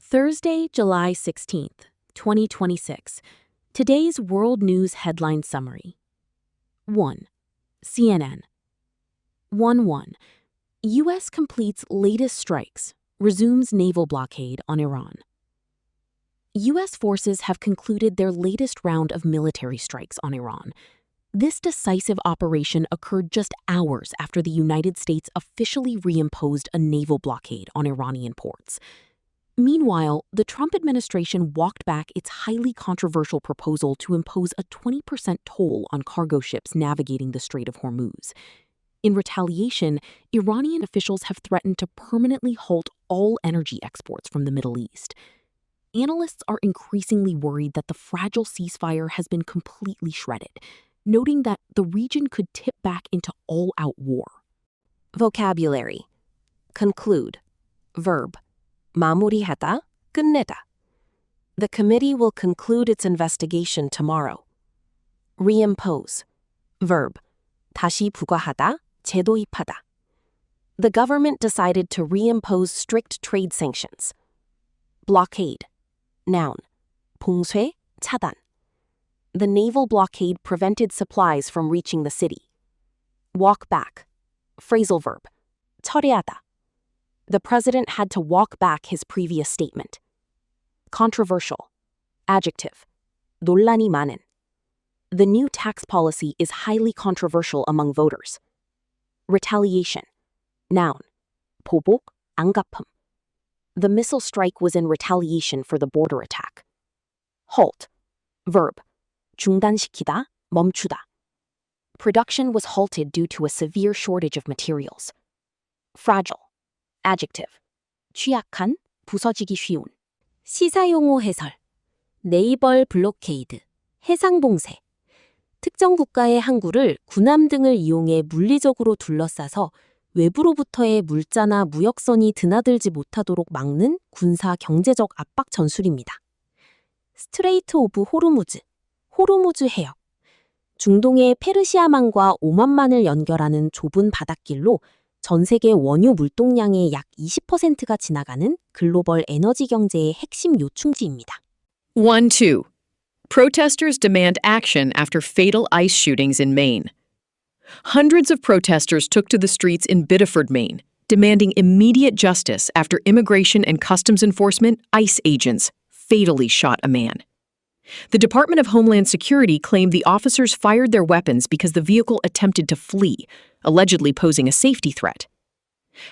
Thursday, July 16th, 2026. Today's World News Headline Summary. 1. CNN. 1-1. U.S. completes latest strikes, resumes naval blockade on Iran. U.S. forces have concluded their latest round of military strikes on Iran. This decisive operation occurred just hours after the United States officially reimposed a naval blockade on Iranian ports. Meanwhile, the Trump administration walked back its highly controversial proposal to impose a 20% toll on cargo ships navigating the Strait of Hormuz. In retaliation, Iranian officials have threatened to permanently halt all energy exports from the Middle East. Analysts are increasingly worried that the fragile ceasefire has been completely shredded, noting that the region could tip back into all-out war. Vocabulary. Conclude. Verb. 마무리하다, 끝내다. The committee will conclude its investigation tomorrow. Reimpose. Verb. 다시 부과하다, 재도입하다. The government decided to reimpose strict trade sanctions. Blockade. Noun. 봉쇄, 차단. The naval blockade prevented supplies from reaching the city. Walk back. Phrasal verb. 철회하다. The president had to walk back his previous statement. Controversial. Adjective. 논란이 많은. The new tax policy is highly controversial among voters. Retaliation. Noun. 보복, 안갚음. The missile strike was in retaliation for the border attack. Halt. Verb. 중단시키다, 멈추다. Production was halted due to a severe shortage of materials. Fragile. Adjective. 취약한, 부서지기 쉬운. 시사용어 해설. 네이벌 블로케이드, 해상봉쇄. 특정 국가의 항구를 군함 등을 이용해 물리적으로 둘러싸서 외부로부터의 물자나 무역선이 드나들지 못하도록 막는 군사 경제적 압박 전술입니다. 스트레이트 오브 호르무즈, 호르무즈 해역. 중동의 페르시아만과 오만만을 연결하는 좁은 바닷길로 전 세계 원유 물동량의 약 20%가 지나가는 글로벌 에너지 경제의 핵심 요충지입니다. 1-2. Protesters demand action after fatal ICE shootings in Maine. Hundreds of protesters took to the streets in Biddeford, Maine, demanding immediate justice after Immigration and Customs Enforcement ICE agents fatally shot a man. The Department of Homeland Security claimed the officers fired their weapons because the vehicle attempted to flee, allegedly posing a safety threat.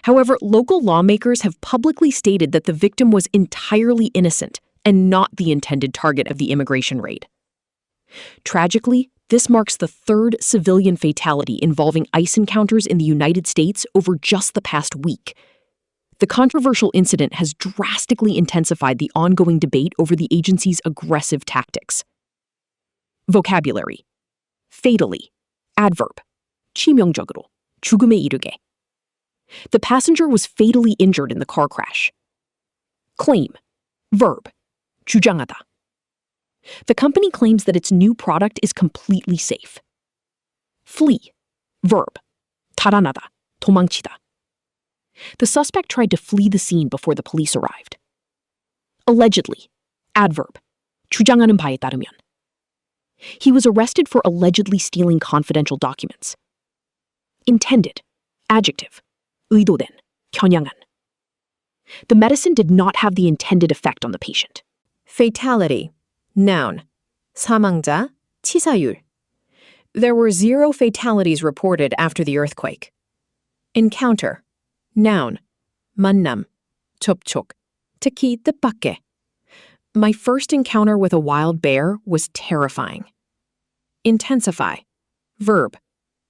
However, local lawmakers have publicly stated that the victim was entirely innocent and not the intended target of the immigration raid. Tragically, this marks the third civilian fatality involving ICE encounters in the United States over just the past week. The controversial incident has drastically intensified the ongoing debate over the agency's aggressive tactics. Vocabulary. Fatally. Adverb. 치명적으로. 죽음에 이르게. The passenger was fatally injured in the car crash. Claim. Verb. 주장하다. The company claims that its new product is completely safe. Flee. Verb. 달아나다. 도망치다. The suspect tried to flee the scene before the police arrived. Allegedly. Adverb. 주장하는 바에 따르면. He was arrested for allegedly stealing confidential documents. Intended. Adjective. 의도된. 겨냥한. The medicine did not have the intended effect on the patient. Fatality. Noun. 사망자, 치사율. There were 0 fatalities reported after the earthquake. Encounter. Noun. 만남, 접촉. 특히 뜻밖의. My first encounter with a wild bear was terrifying. Intensify. Verb.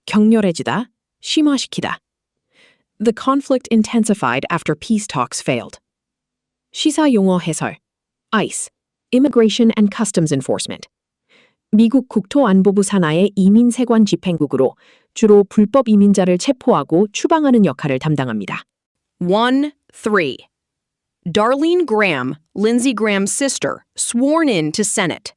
격렬해지다, 심화시키다. The conflict intensified after peace talks failed. 시사용어 해설. ICE. Immigration and Customs Enforcement. 미국 국토안보부 산하의 이민세관 집행국으로 주로 불법 이민자를 체포하고 추방하는 역할을 담당합니다. 1-3. Darlene Graham, Lindsey Graham's sister, sworn in to Senate.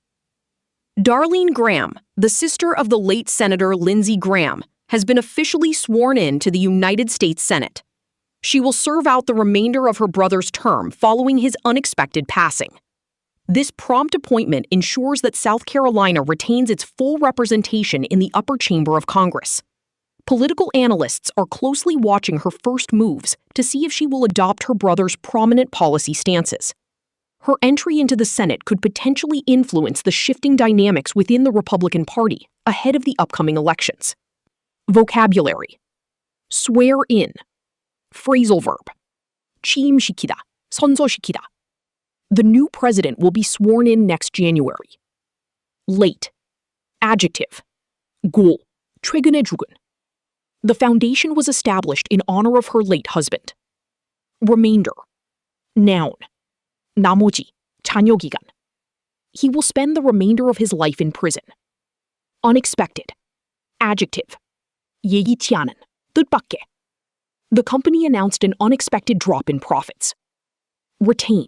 Darlene Graham, the sister of the late Senator Lindsey Graham, has been officially sworn in to the United States Senate. She will serve out the remainder of her brother's term following his unexpected passing. This prompt appointment ensures that South Carolina retains its full representation in the upper chamber of Congress. Political analysts are closely watching her first moves to see if she will adopt her brother's prominent policy stances. Her entry into the Senate could potentially influence the shifting dynamics within the Republican Party ahead of the upcoming elections. Vocabulary. Swear in. Phrasal verb. 취임시키다, 선서시키다. The new president will be sworn in next January. Late. Adjective. 골, 최근에 죽은. The foundation was established in honor of her late husband. Remainder. Noun. 나머지, 잔여 기간. He will spend the remainder of his life in prison. Unexpected. Adjective. 예기치 않은, 뜻밖의. The company announced an unexpected drop in profits. Retain.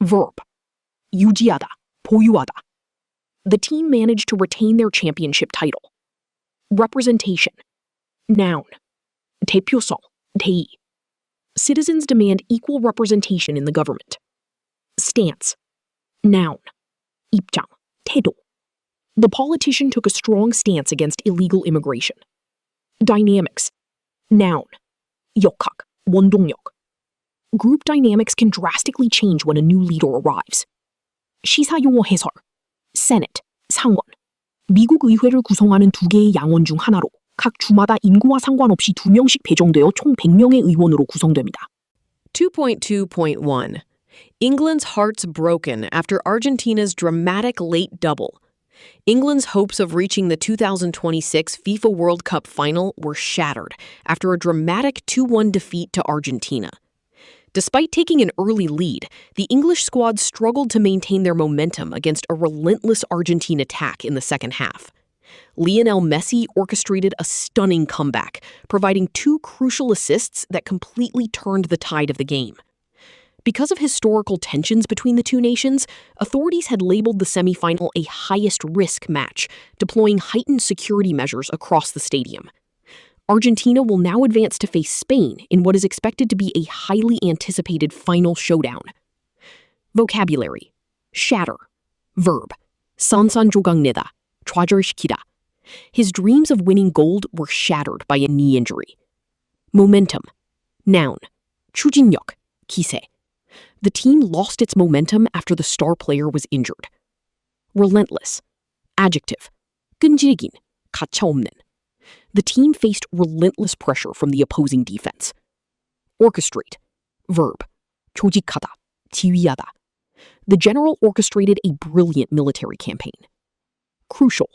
Verb. 유지하다, 보유하다. The team managed to retain their championship title. Representation. Noun. 대표성, 대의. Citizens demand equal representation in the government. Stance. Noun. 입장, 태도. The politician took a strong stance against illegal immigration. Dynamics. Noun. 역학, 원동력. Group dynamics can drastically change when a new leader arrives. 시사용어 해설. Senate, 상원. 미국 의회를 구성하는 두 개의 양원 중 하나로 각 주마다 인구와 상관없이 2명씩 배정되어 총 100명의 의원으로 구성됩니다. 2.2.1 England's hearts broken after Argentina's dramatic late double. England's hopes of reaching the 2026 FIFA World Cup final were shattered after a dramatic 2-1 defeat to Argentina. Despite taking an early lead, the English squad struggled to maintain their momentum against a relentless Argentine attack in the second half. Lionel Messi orchestrated a stunning comeback, providing 2 crucial assists that completely turned the tide of the game. Because of historical tensions between the two nations, authorities had labeled the semifinal a highest-risk match, deploying heightened security measures across the stadium. Argentina will now advance to face Spain in what is expected to be a highly anticipated final showdown. Vocabulary. Shatter. Verb. 산산조각내다, 좌절시키다. His dreams of winning gold were shattered by a knee injury. Momentum. Noun. 추진력, 기세. The team lost its momentum after the star player was injured. Relentless. Adjective. 끈질긴, 가차없는. The team faced relentless pressure from the opposing defense. Orchestrate. Verb. 조직하다, 지휘하다. The general orchestrated a brilliant military campaign. Crucial.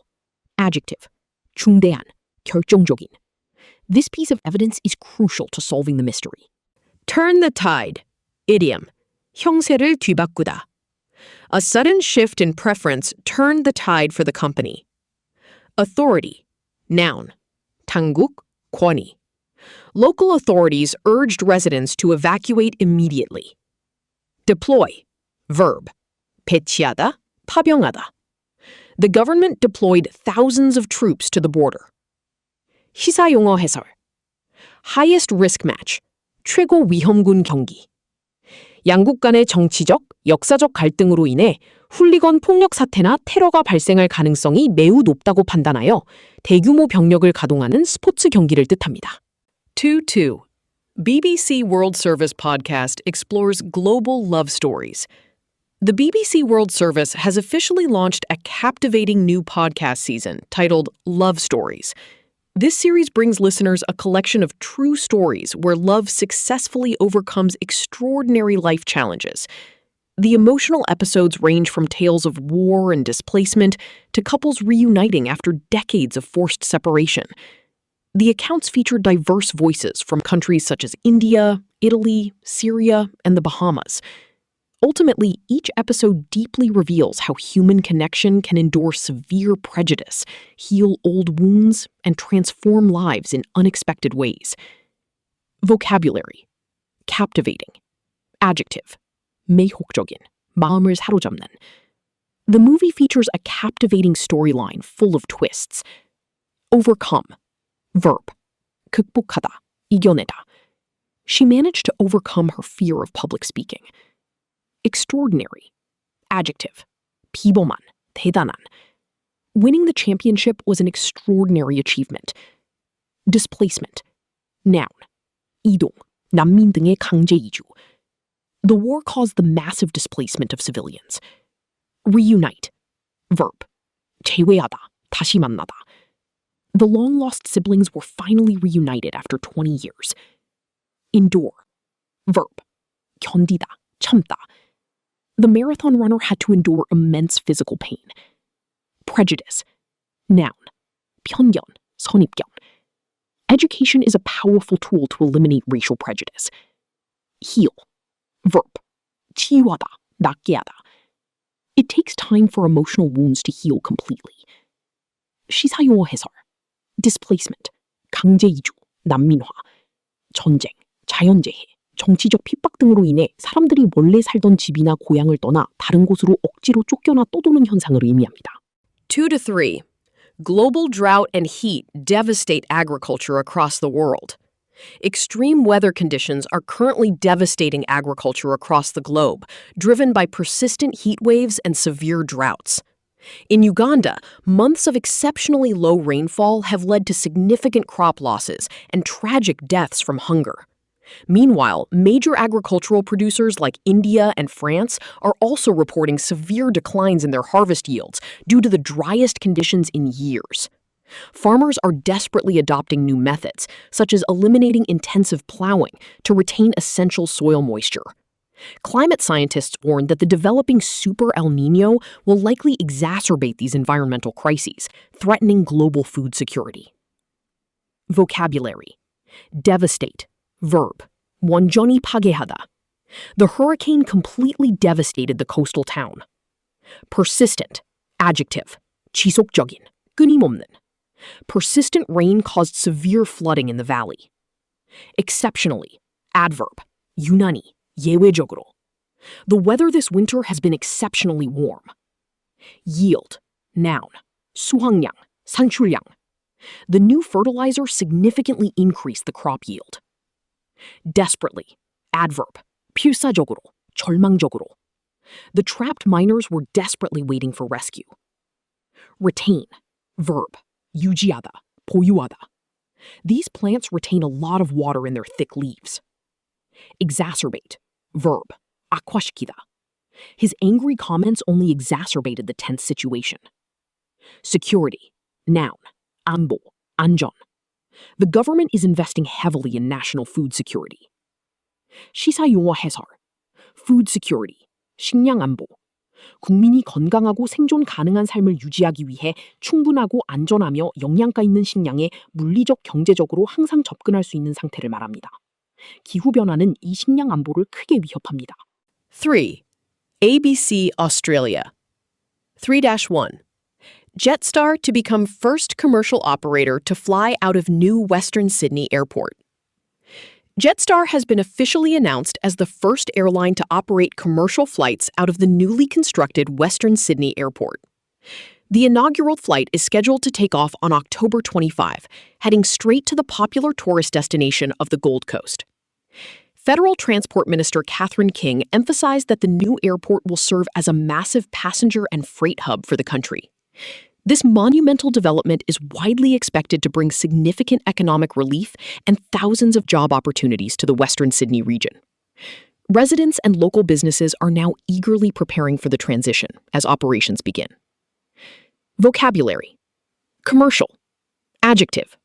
Adjective. 중대한, 결정적인. This piece of evidence is crucial to solving the mystery. Turn the tide. Idiom. 형세를 뒤바꾸다. A sudden shift in preference turned the tide for the company. Authority. Noun. 당국, 권위. Local authorities urged residents to evacuate immediately. Deploy. Verb. 배치하다, 파병하다. The government deployed thousands of troops to the border. 시사용어 해설. Highest risk match. 최고 위험군 경기. 양국 간의 정치적, 역사적 갈등으로 인해 훌리건 폭력 사태나 테러가 발생할 가능성이 매우 높다고 판단하여 대규모 병력을 가동하는 스포츠 경기를 뜻합니다. 2.2 BBC World Service podcast explores global love stories. The BBC World Service has officially launched a captivating new podcast season titled Love Stories. This series brings listeners a collection of true stories where love successfully overcomes extraordinary life challenges. The emotional episodes range from tales of war and displacement to couples reuniting after decades of forced separation. The accounts feature diverse voices from countries such as India, Italy, Syria, and the Bahamas. Ultimately, each episode deeply reveals how human connection can endure severe prejudice, heal old wounds, and transform lives in unexpected ways. Vocabulary. Captivating. Adjective. 매혹적인, 마음을 사로잡는. The movie features a captivating storyline full of twists. Overcome. Verb. 극복하다, 이겨내다. She managed to overcome her fear of public speaking. Extraordinary. Adjective. 비범한, 대단한. Winning the championship was an extraordinary achievement. Displacement. Noun. 이동, 난민 등의 강제 이주. The war caused the massive displacement of civilians. Reunite. Verb. 재회하다, 다시 만나다. The long-lost siblings were finally reunited after 20 years. Endure. Verb. 견디다, 참다. The marathon runner had to endure immense physical pain. Prejudice. Noun. 편견, 선입견. Education is a powerful tool to eliminate racial prejudice. Heal. Verb. 치유하다, 낫게 하다. It takes time for emotional wounds to heal completely. 시사용어 해설. Displacement. 강제 이주, 난민화. 전쟁, 자연재해, 정치적 핍박 등으로 인해 사람들이 원래 살던 집이나 고향을 떠나 다른 곳으로 억지로 쫓겨나 떠도는 현상을 의미합니다. 2-3. Global drought and heat devastate agriculture across the world. Extreme weather conditions are currently devastating agriculture across the globe, driven by persistent heat waves and severe droughts. In Uganda, months of exceptionally low rainfall have led to significant crop losses and tragic deaths from hunger. Meanwhile, major agricultural producers like India and France are also reporting severe declines in their harvest yields due to the driest conditions in years. Farmers are desperately adopting new methods, such as eliminating intensive plowing to retain essential soil moisture. Climate scientists warn that the developing Super El Niño will likely exacerbate these environmental crises, threatening global food security. Vocabulary. Devastate. Verb. 완전히 파괴하다. The hurricane completely devastated the coastal town. Persistent. Adjective. 지속적인. 끊임없는. Persistent rain caused severe flooding in the valley. Exceptionally. Adverb. 유난히. 예외적으로. The weather this winter has been exceptionally warm. Yield. Noun. 수확량. 산출량. The new fertilizer significantly increased the crop yield. Desperately. Adverb. 필사적으로. 절망적으로. The trapped miners were desperately waiting for rescue. Retain. Verb. 유지하다. 보유하다. These plants retain a lot of water in their thick leaves. Exacerbate. Verb. 악화시키다. His angry comments only exacerbated the tense situation. Security. Noun. 안보. 안전. The government is investing heavily in national food security. 시사용어 해설. Food security. 식량 안보. 국민이 건강하고 생존 가능한 삶을 유지하기 위해 충분하고 안전하며 영양가 있는 식량에 물리적, 경제적으로 항상 접근할 수 있는 상태를 말합니다. 기후변화는 이 식량 안보를 크게 위협합니다. 3. ABC Australia. 3-1. Jetstar to become first commercial operator to fly out of new Western Sydney Airport. Jetstar has been officially announced as the first airline to operate commercial flights out of the newly constructed Western Sydney Airport. The inaugural flight is scheduled to take off on October 25, heading straight to the popular tourist destination of the Gold Coast. Federal Transport Minister Catherine King emphasized that the new airport will serve as a massive passenger and freight hub for the country. This monumental development is widely expected to bring significant economic relief and thousands of job opportunities to the Western Sydney region. Residents and local businesses are now eagerly preparing for the transition as operations begin. Vocabulary. Commercial. Adjective.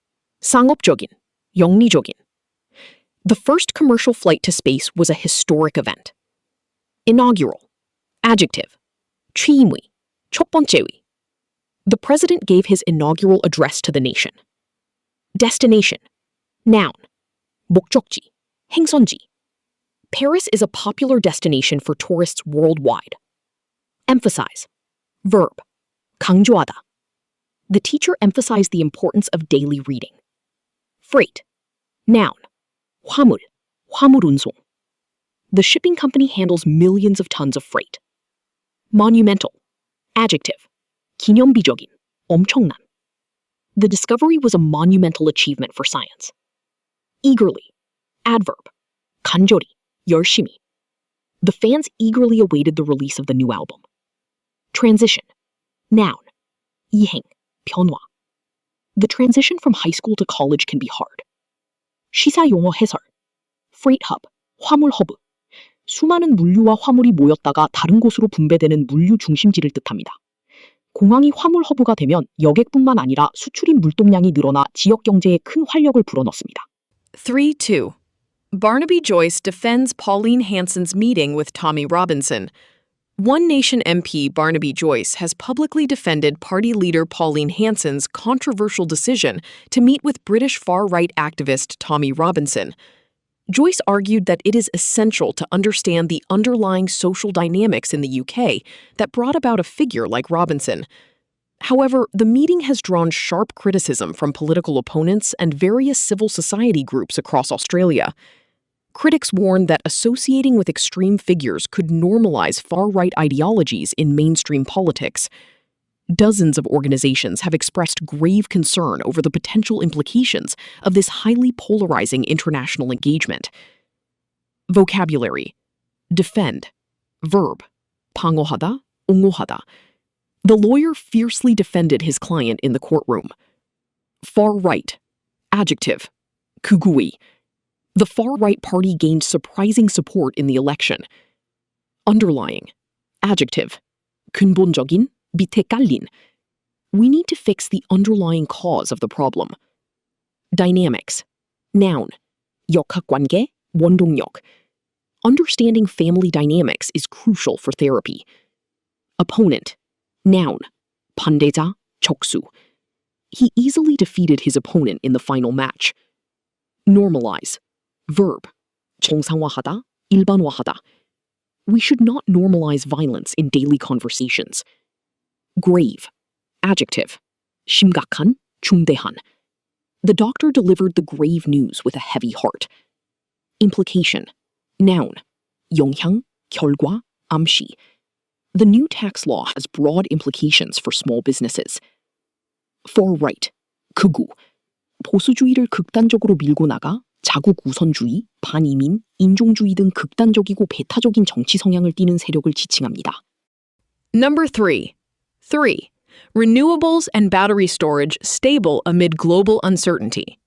상업적인, 영리적인. The first commercial flight to space was a historic event. Inaugural. Adjective. 취임의, 첫 번째의. The president gave his inaugural address to the nation. Destination. Noun. 목적지, 행선지. Paris is a popular destination for tourists worldwide. Emphasize. Verb. 강조하다. The teacher emphasized the importance of daily reading. Freight. Noun. 화물, 화물 운송. The shipping company handles millions of tons of freight. Monumental. Adjective. 기념비적인, 엄청난. The discovery was a monumental achievement for science. Eagerly. Adverb. 간절히, 열심히. The fans eagerly awaited the release of the new album. Transition. Noun. 이행, 변화. The transition from high school to college can be hard. 시사 용어 해설. Freight hub, 화물 허브. 수많은 물류와 화물이 모였다가 다른 곳으로 분배되는 물류 중심지를 뜻합니다. 공항이 화물 허브가 되면 여객뿐만 아니라 수출입 물동량이 늘어나 지역 경제에 큰 활력을 불어넣습니다. 3-2. Barnaby Joyce defends Pauline Hanson's meeting with Tommy Robinson. One Nation MP Barnaby Joyce has publicly defended party leader Pauline Hanson's controversial decision to meet with British far-right activist Tommy Robinson. Joyce argued that it is essential to understand the underlying social dynamics in the UK that brought about a figure like Robinson. However, the meeting has drawn sharp criticism from political opponents and various civil society groups across Australia. Critics warned that associating with extreme figures could normalize far-right ideologies in mainstream politics. Dozens of organizations have expressed grave concern over the potential implications of this highly polarizing international engagement. Vocabulary. Defend. Verb. 방어하다, 옹호하다. The lawyer fiercely defended his client in the courtroom. Far right. Adjective. 극우위. The far-right party gained surprising support in the election. Underlying. Adjective. 근본적인, 밑에 깔린. We need to fix the underlying cause of the problem. Dynamics. Noun. 역학관계, 원동력. Understanding family dynamics is crucial for therapy. Opponent. Noun. 반대자, 적수. He easily defeated his opponent in the final match. Normalize. Verb. 정상화하다, 일반화하다. We should not normalize violence in daily conversations. Grave. Adjective. 심각한, 중대한. The doctor delivered the grave news with a heavy heart. Implication. Noun. 영향, 결과, 암시. The new tax law has broad implications for small businesses. Far right. 극우. 보수주의를 극단적으로 밀고 나가 자국 우선주의, 반이민, 인종주의 등 극단적이고 배타적인 정치 성향을 띠는 세력을 지칭합니다. Number 3. Renewables and battery storage stable amid global uncertainty.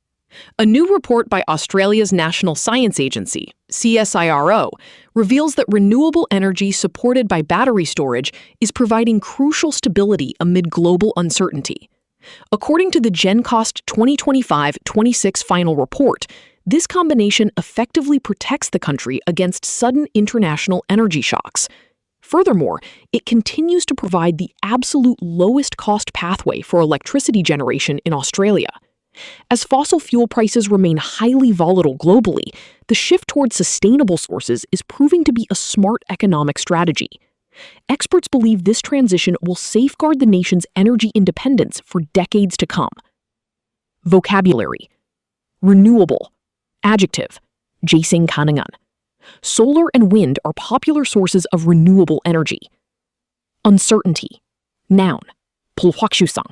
A new report by Australia's National Science Agency, CSIRO, reveals that renewable energy supported by battery storage is providing crucial stability amid global uncertainty. According to the GenCost 2025-26 final report, this combination effectively protects the country against sudden international energy shocks. Furthermore, it continues to provide the absolute lowest cost pathway for electricity generation in Australia. As fossil fuel prices remain highly volatile globally, the shift towards sustainable sources is proving to be a smart economic strategy. Experts believe this transition will safeguard the nation's energy independence for decades to come. Vocabulary. Renewable. Adjective. 재생 가능한. Solar and wind are popular sources of renewable energy. Uncertainty. Noun. 불확실성.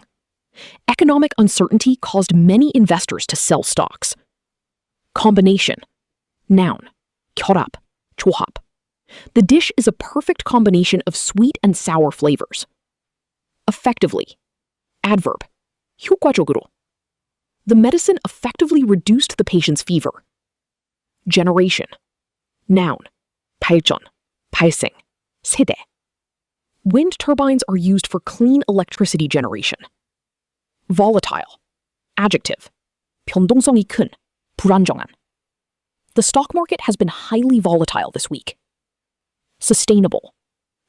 Economic uncertainty caused many investors to sell stocks. Combination. Noun. 결합. 조합. The dish is a perfect combination of sweet and sour flavors. Effectively. Adverb. 효과적으로. The medicine effectively reduced the patient's fever. Generation. Noun. 발전. 발생. 세대. Wind turbines are used for clean electricity generation. Volatile. Adjective. 변동성이 큰, 불안정한. The stock market has been highly volatile this week. Sustainable.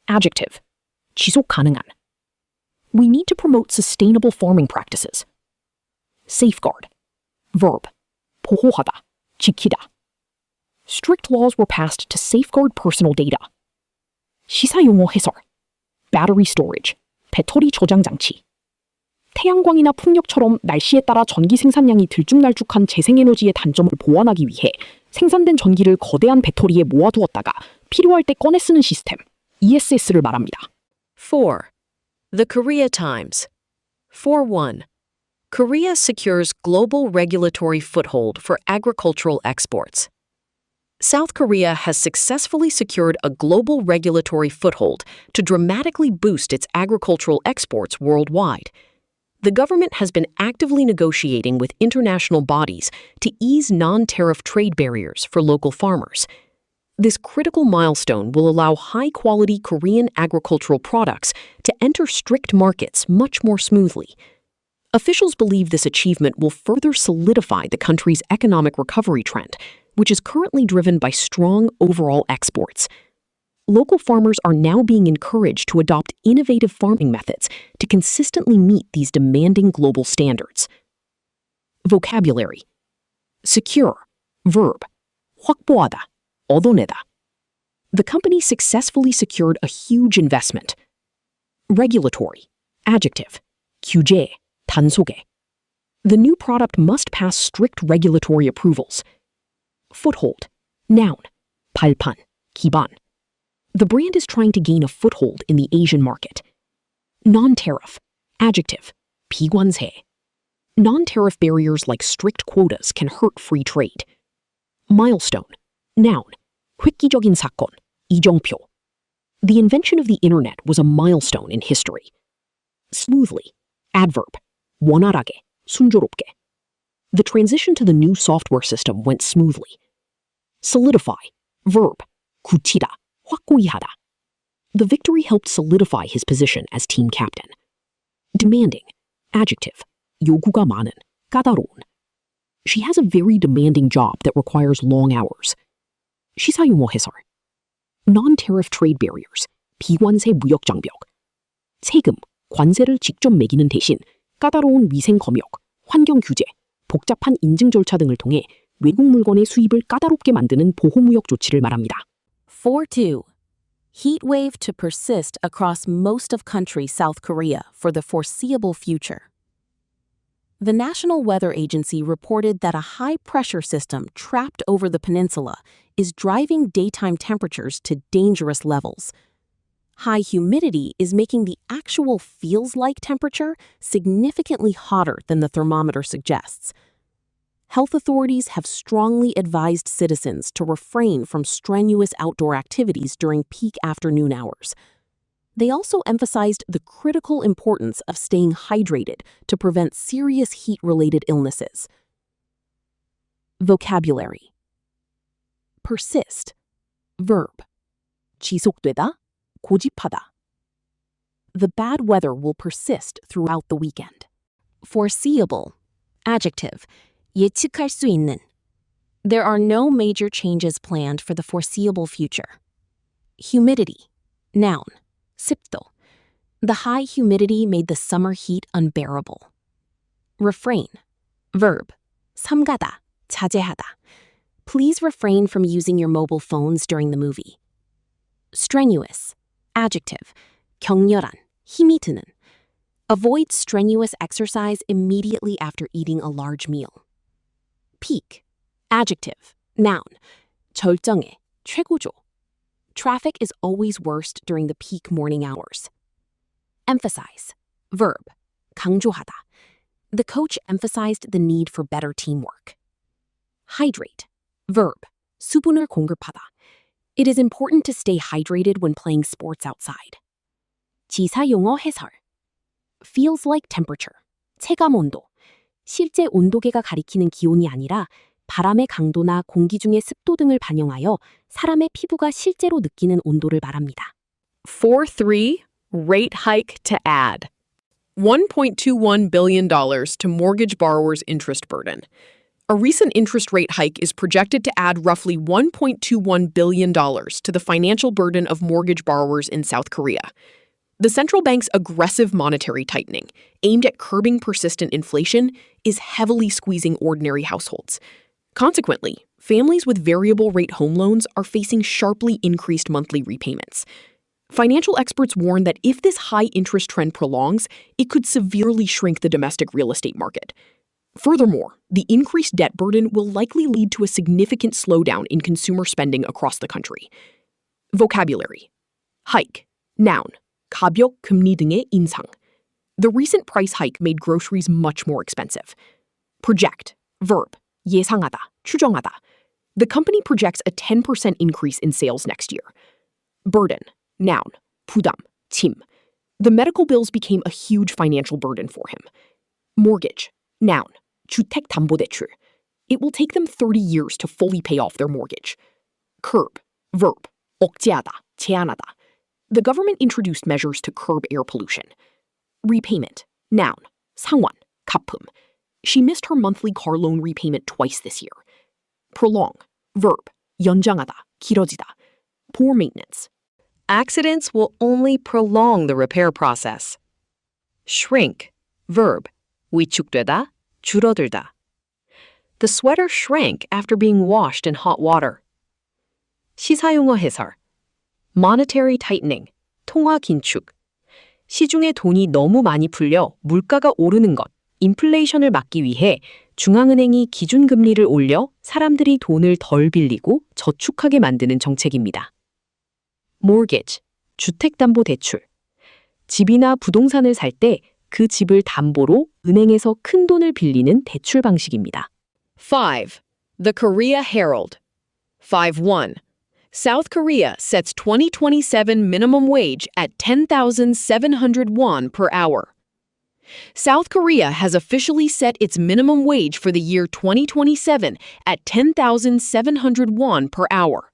Adjective. 지속 가능한. We need to promote sustainable farming practices. Safeguard. Verb. 보호하다, 지키다. Strict laws were passed to safeguard personal data. 시사용어 해설. Battery storage. 배터리 저장 장치. 태양광이나 풍력처럼 날씨에 따라 전기 생산량이 들쭉날쭉한 재생에너지의 단점을 보완하기 위해 생산된 전기를 거대한 배터리에 모아두었다가 필요할 때 꺼내 쓰는 시스템, ESS를 말합니다. 4. The Korea Times. 4.1. Korea secures global regulatory foothold for agricultural exports. South Korea has successfully secured a global regulatory foothold to dramatically boost its agricultural exports worldwide. The government has been actively negotiating with international bodies to ease non-tariff trade barriers for local farmers. This critical milestone will allow high-quality Korean agricultural products to enter strict markets much more smoothly. Officials believe this achievement will further solidify the country's economic recovery trend, which is currently driven by strong overall exports. Local farmers are now being encouraged to adopt innovative farming methods to consistently meet these demanding global standards. Vocabulary. Secure. Verb. 확보하다. 얻어내다. The company successfully secured a huge investment. Regulatory. Adjective. 규제. 단속에. The new product must pass strict regulatory approvals. Foothold. Noun. 발판. 기반. The brand is trying to gain a foothold in the Asian market. Non-tariff. Adjective. 비관세. Non-tariff barriers like strict quotas can hurt free trade. Milestone. Noun. 획기적인 사건. 이정표. The invention of the internet was a milestone in history. Smoothly. Adverb. 원활하게. 순조롭게. The transition to the new software system went smoothly. Solidify. Verb. 굳히다. 확고히 하다. The victory helped solidify his position as team captain. Demanding. Adjective. 요구가 많은. 까다로운. She has a very demanding job that requires long hours. 시사용어 해설. Non-tariff trade barriers. 비관세 무역 장벽. 세금, 관세를 직접 매기는 대신 까다로운 위생 검역, 환경 규제, 복잡한 인증 절차 등을 통해 외국 물건의 수입을 까다롭게 만드는 보호무역 조치를 말합니다. 4.2. Heat wave to persist across most of country South Korea for the foreseeable future. The National Weather Agency reported that a high-pressure system trapped over the peninsula is driving daytime temperatures to dangerous levels. High humidity is making the actual feels-like temperature significantly hotter than the thermometer suggests. Health authorities have strongly advised citizens to refrain from strenuous outdoor activities during peak afternoon hours. They also emphasized the critical importance of staying hydrated to prevent serious heat-related illnesses. Vocabulary. Persist. Verb. 지속되다, 고집하다. The bad weather will persist throughout the weekend. Foreseeable. Adjective. 예측할 수 있는. There are no major changes planned for the foreseeable future. Humidity. Noun. 습도. The high humidity made the summer heat unbearable. Refrain. Verb. 삼가다, 자제하다. Please refrain from using your mobile phones during the movie. Strenuous. Adjective. 격렬한, 힘이 드는. Avoid strenuous exercise immediately after eating a large meal. Peak. Adjective. Noun. 절정에, 최고조. Traffic is always worst during the peak morning hours. Emphasize. Verb. 강조하다. The coach emphasized the need for better teamwork. Hydrate. Verb. 수분을 공급하다. It is important to stay hydrated when playing sports outside. 지사용어 해설. Feels like temperature. 체감 온도. 실제 온도계가 가리키는 기온이 아니라 바람의 강도나 공기 중의 습도 등을 반영하여 사람의 피부가 실제로 느끼는 온도를 말합니다. 4.3. Rate hike to add. $1.21 billion to mortgage borrowers' interest burden. A recent interest rate hike is projected to add roughly $1.21 billion to the financial burden of mortgage borrowers in South Korea. The central bank's aggressive monetary tightening, aimed at curbing persistent inflation, is heavily squeezing ordinary households. Consequently, families with variable rate home loans are facing sharply increased monthly repayments. Financial experts warn that if this high interest trend prolongs, it could severely shrink the domestic real estate market. Furthermore, the increased debt burden will likely lead to a significant slowdown in consumer spending across the country. Vocabulary. Hike. Noun. 가격 금리 등의 인상. The recent price hike made groceries much more expensive. Project. Verb. 예상하다, 추정하다. The company projects a 10% increase in sales next year. Burden, noun, 부담, 짐. The medical bills became a huge financial burden for him. Mortgage, noun, 주택담보대출. It will take them 30 years to fully pay off their mortgage. Curb, verb, 억제하다, 제한하다. The government introduced measures to curb air pollution. Repayment, noun, 상환, 갚음. She missed her monthly car loan repayment twice this year. Prolong, verb, 연장하다, 길어지다. Poor maintenance. Accidents will only prolong the repair process. Shrink, verb, 위축되다, 줄어들다. The sweater shrank after being washed in hot water. 시사용어 해설. Monetary tightening, 통화 긴축. 시중에 돈이 너무 많이 풀려 물가가 오르는 것, 인플레이션을 막기 위해 중앙은행이 기준금리를 올려 사람들이 돈을 덜 빌리고 저축하게 만드는 정책입니다. Mortgage, 주택담보대출. 집이나 부동산을 살 때 그 집을 담보로 은행에서 큰 돈을 빌리는 대출 방식입니다. 5. The Korea Herald. 5.1. South Korea sets 2027 minimum wage at 10,700 won per hour. South Korea has officially set its minimum wage for the year 2027 at 10,700 won per hour.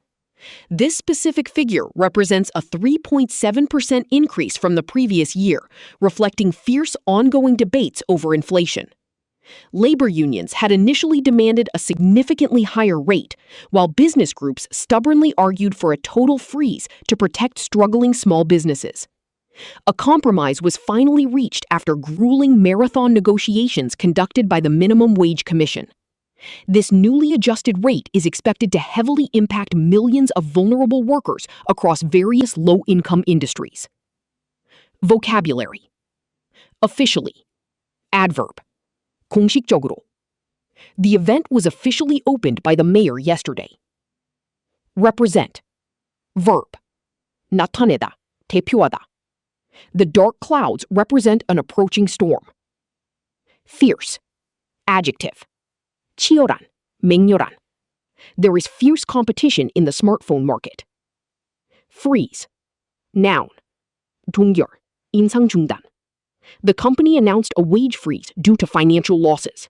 This specific figure represents a 3.7% increase from the previous year, reflecting fierce ongoing debates over inflation. Labor unions had initially demanded a significantly higher rate, while business groups stubbornly argued for a total freeze to protect struggling small businesses. A compromise was finally reached after grueling marathon negotiations conducted by the Minimum Wage Commission. This newly adjusted rate is expected to heavily impact millions of vulnerable workers across various low-income industries. Vocabulary. Officially. Adverb. 공식적으로. The event was officially opened by the mayor yesterday. Represent. Verb. 나타내다, 대표하다. The dark clouds represent an approaching storm. Fierce. Adjective. 치열한, 맹렬한. There is fierce competition in the smartphone market. Freeze. Noun. 동결, 인상 중단. The company announced a wage freeze due to financial losses.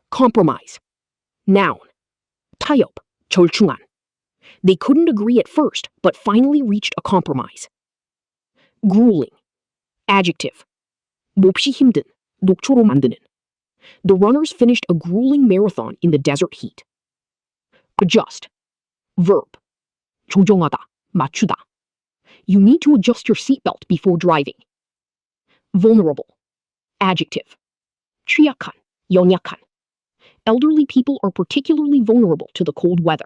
Compromise. Noun. 타협, 절충안. They couldn't agree at first, but finally reached a compromise. Grueling. Adjective. 몹시 힘든, 녹초로 만드는. The runners finished a grueling marathon in the desert heat. Adjust. Verb. 조정하다, 맞추다. You need to adjust your seatbelt before driving. Vulnerable. Adjective. 취약한, 연약한. Elderly people are particularly vulnerable to the cold weather.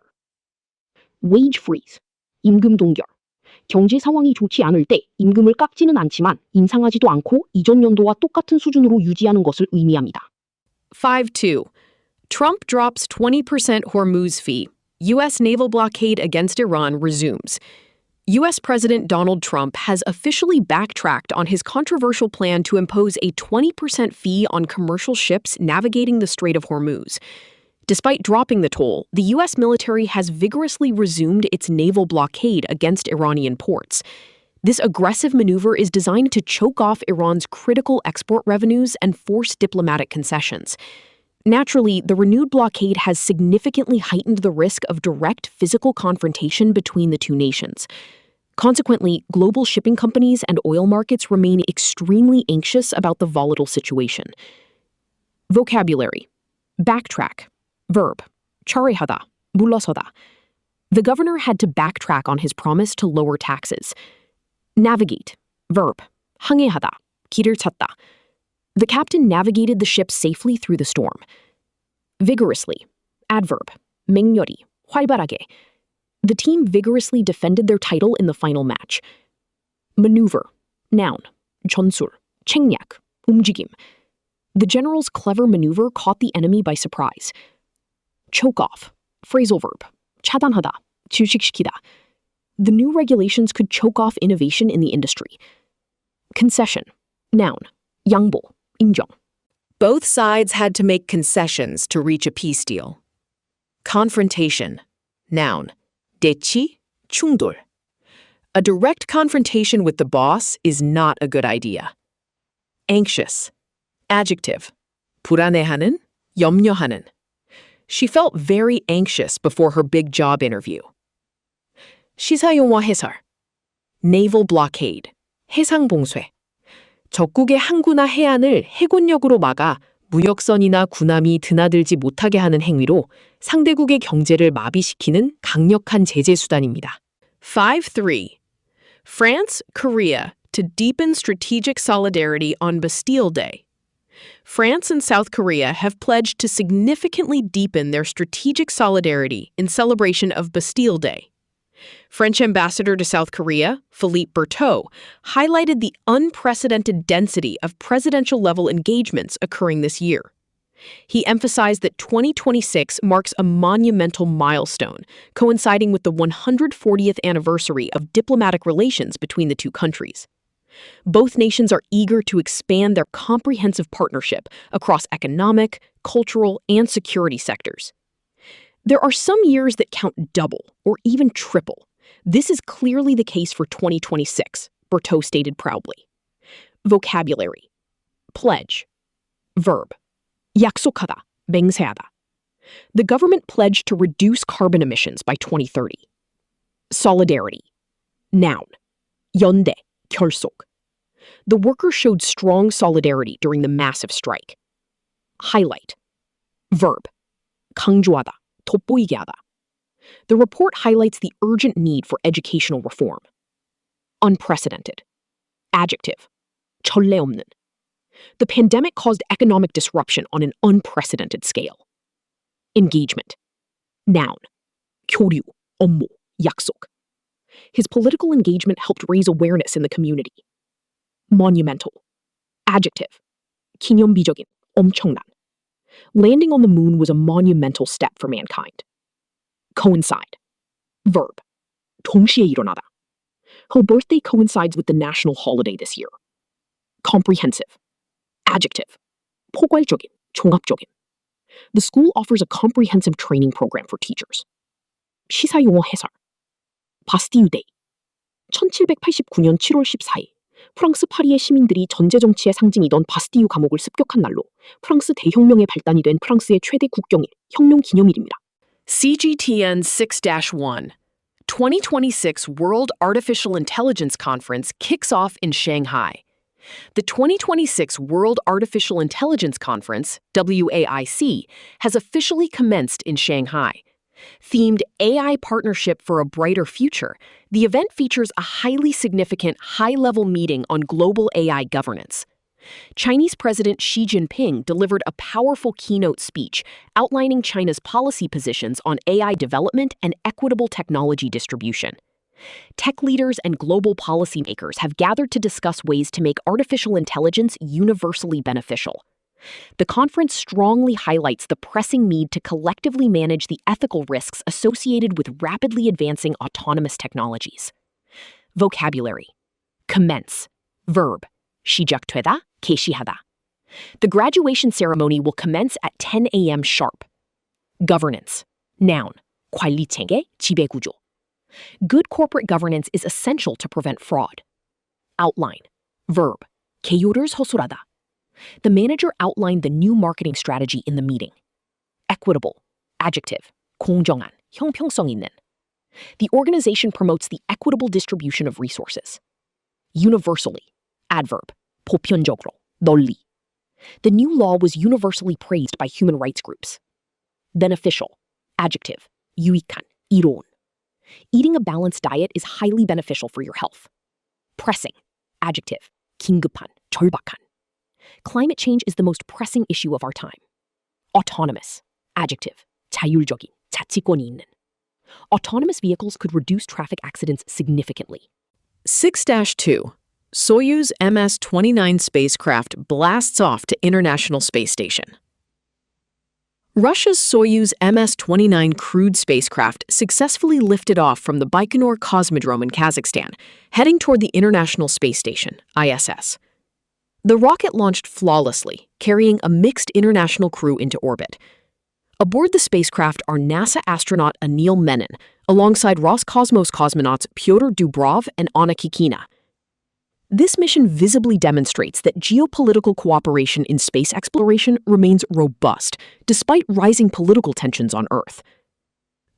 Wage freeze. 임금 동결. 경제 상황이 좋지 않을 때 임금을 깎지는 않지만 인상하지도 않고 이전 연도와 똑같은 수준으로 유지하는 것을 의미합니다. 5.2. Trump drops 20% Hormuz fee. U.S. naval blockade against Iran resumes. U.S. President Donald Trump has officially backtracked on his controversial plan to impose a 20% fee on commercial ships navigating the Strait of Hormuz. Despite dropping the toll, the U.S. military has vigorously resumed its naval blockade against Iranian ports. This aggressive maneuver is designed to choke off Iran's critical export revenues and force diplomatic concessions. Naturally, the renewed blockade has significantly heightened the risk of direct physical confrontation between the two nations. Consequently, global shipping companies and oil markets remain extremely anxious about the volatile situation. Vocabulary. Backtrack. Verb. 철회하다, 물러서다. The governor had to backtrack on his promise to lower taxes. Navigate. Verb. 항해하다, 길을 찾다. The captain navigated the ship safely through the storm. Vigorously. Adverb. 맹렬히, 활발하게. The team vigorously defended their title in the final match. Maneuver. Noun. 전술, 책략, 움직임. The general's clever maneuver caught the enemy by surprise. Choke off. Phrasal verb. 차단하다, 질식시키다. The new regulations could choke off innovation in the industry. Concession. Noun. 양보, 인정. Both sides had to make concessions to reach a peace deal. Confrontation. Noun. 대치, 충돌. A direct confrontation with the boss is not a good idea. Anxious. Adjective. 불안해하는, 염려하는. She felt very anxious before her big job interview. 시사용어 해설. Naval blockade. 해상봉쇄. 적국의 항구나 해안을 해군력으로 막아 무역선이나 군함이 드나들지 못하게 하는 행위로 상대국의 경제를 마비시키는 강력한 제재 수단입니다. 5.3. France, Korea to deepen strategic solidarity on Bastille Day. France and South Korea have pledged to significantly deepen their strategic solidarity in celebration of Bastille Day. French ambassador to South Korea, Philippe Berthaud, highlighted the unprecedented density of presidential-level engagements occurring this year. He emphasized that 2026 marks a monumental milestone, coinciding with the 140th anniversary of diplomatic relations between the two countries. Both nations are eager to expand their comprehensive partnership across economic, cultural, and security sectors. There are some years that count double or even triple. This is clearly the case for 2026, Berthaud stated proudly. Vocabulary. Pledge. Verb. 약속하다, 맹세하다. The government pledged to reduce carbon emissions by 2030. Solidarity. Noun. 연대, 결속. The workers showed strong solidarity during the massive strike. Highlight. Verb. 강조하다, 돋보이게 하다. The report highlights the urgent need for educational reform. Unprecedented. Adjective. 전례 없는. The pandemic caused economic disruption on an unprecedented scale. Engagement. Noun. 교류, 업무, 약속. His political engagement helped raise awareness in the community. Monumental. Adjective. 기념비적인, 엄청난. Landing on the moon was a monumental step for mankind. Coincide. Verb. 동시에 일어나다. Her birthday coincides with the national holiday this year. Comprehensive. Adjective. 포괄적인, 종합적인. The school offers a comprehensive training program for teachers. 시사용어 해설. 바스티유 데이. 1789년 7월 14일 프랑스 파리의 시민들이 전제 정치의 상징이던 바스티유 감옥을 습격한 날로 프랑스 대혁명의 발단이 된 프랑스의 최대 국경일, 혁명 기념일입니다. CGTN 6-1. 2026 World Artificial Intelligence Conference kicks off in Shanghai. The 2026 World Artificial Intelligence Conference, WAIC, has officially commenced in Shanghai. Themed AI Partnership for a Brighter Future, the event features a highly significant high-level meeting on global AI governance. Chinese President Xi Jinping delivered a powerful keynote speech outlining China's policy positions on AI development and equitable technology distribution. Tech leaders and global policymakers have gathered to discuss ways to make artificial intelligence universally beneficial. The conference strongly highlights the pressing need to collectively manage the ethical risks associated with rapidly advancing autonomous technologies. Vocabulary. Commence. Verb. 시작되다, 개시하다. The graduation ceremony will commence at 10 a.m. sharp. Governance. Noun. 관리체계, 지배구조. Good corporate governance is essential to prevent fraud. Outline. Verb. 개요를 서술하다. The manager outlined the new marketing strategy in the meeting. Equitable. Adjective. 공정한, 형평성 있는. The organization promotes the equitable distribution of resources. Universally. Adverb. 보편적으로, 널리. The new law was universally praised by human rights groups. Beneficial. Adjective. 유익한, 이로운. Eating a balanced diet is highly beneficial for your health. Pressing. Adjective. 긴급한, 절박한. Climate change is the most pressing issue of our time. Autonomous. Adjective. 자율적인, 자치권이 있는. Autonomous vehicles could reduce traffic accidents significantly. 6-2. Soyuz MS-29 spacecraft blasts off to International Space Station. Russia's Soyuz MS-29 crewed spacecraft successfully lifted off from the Baikonur Cosmodrome in Kazakhstan, heading toward the International Space Station, ISS. The rocket launched flawlessly, carrying a mixed international crew into orbit. Aboard the spacecraft are NASA astronaut Anil Menon, alongside Roscosmos cosmonauts Pyotr Dubrov and Anna Kikina. This mission visibly demonstrates that geopolitical cooperation in space exploration remains robust, despite rising political tensions on Earth.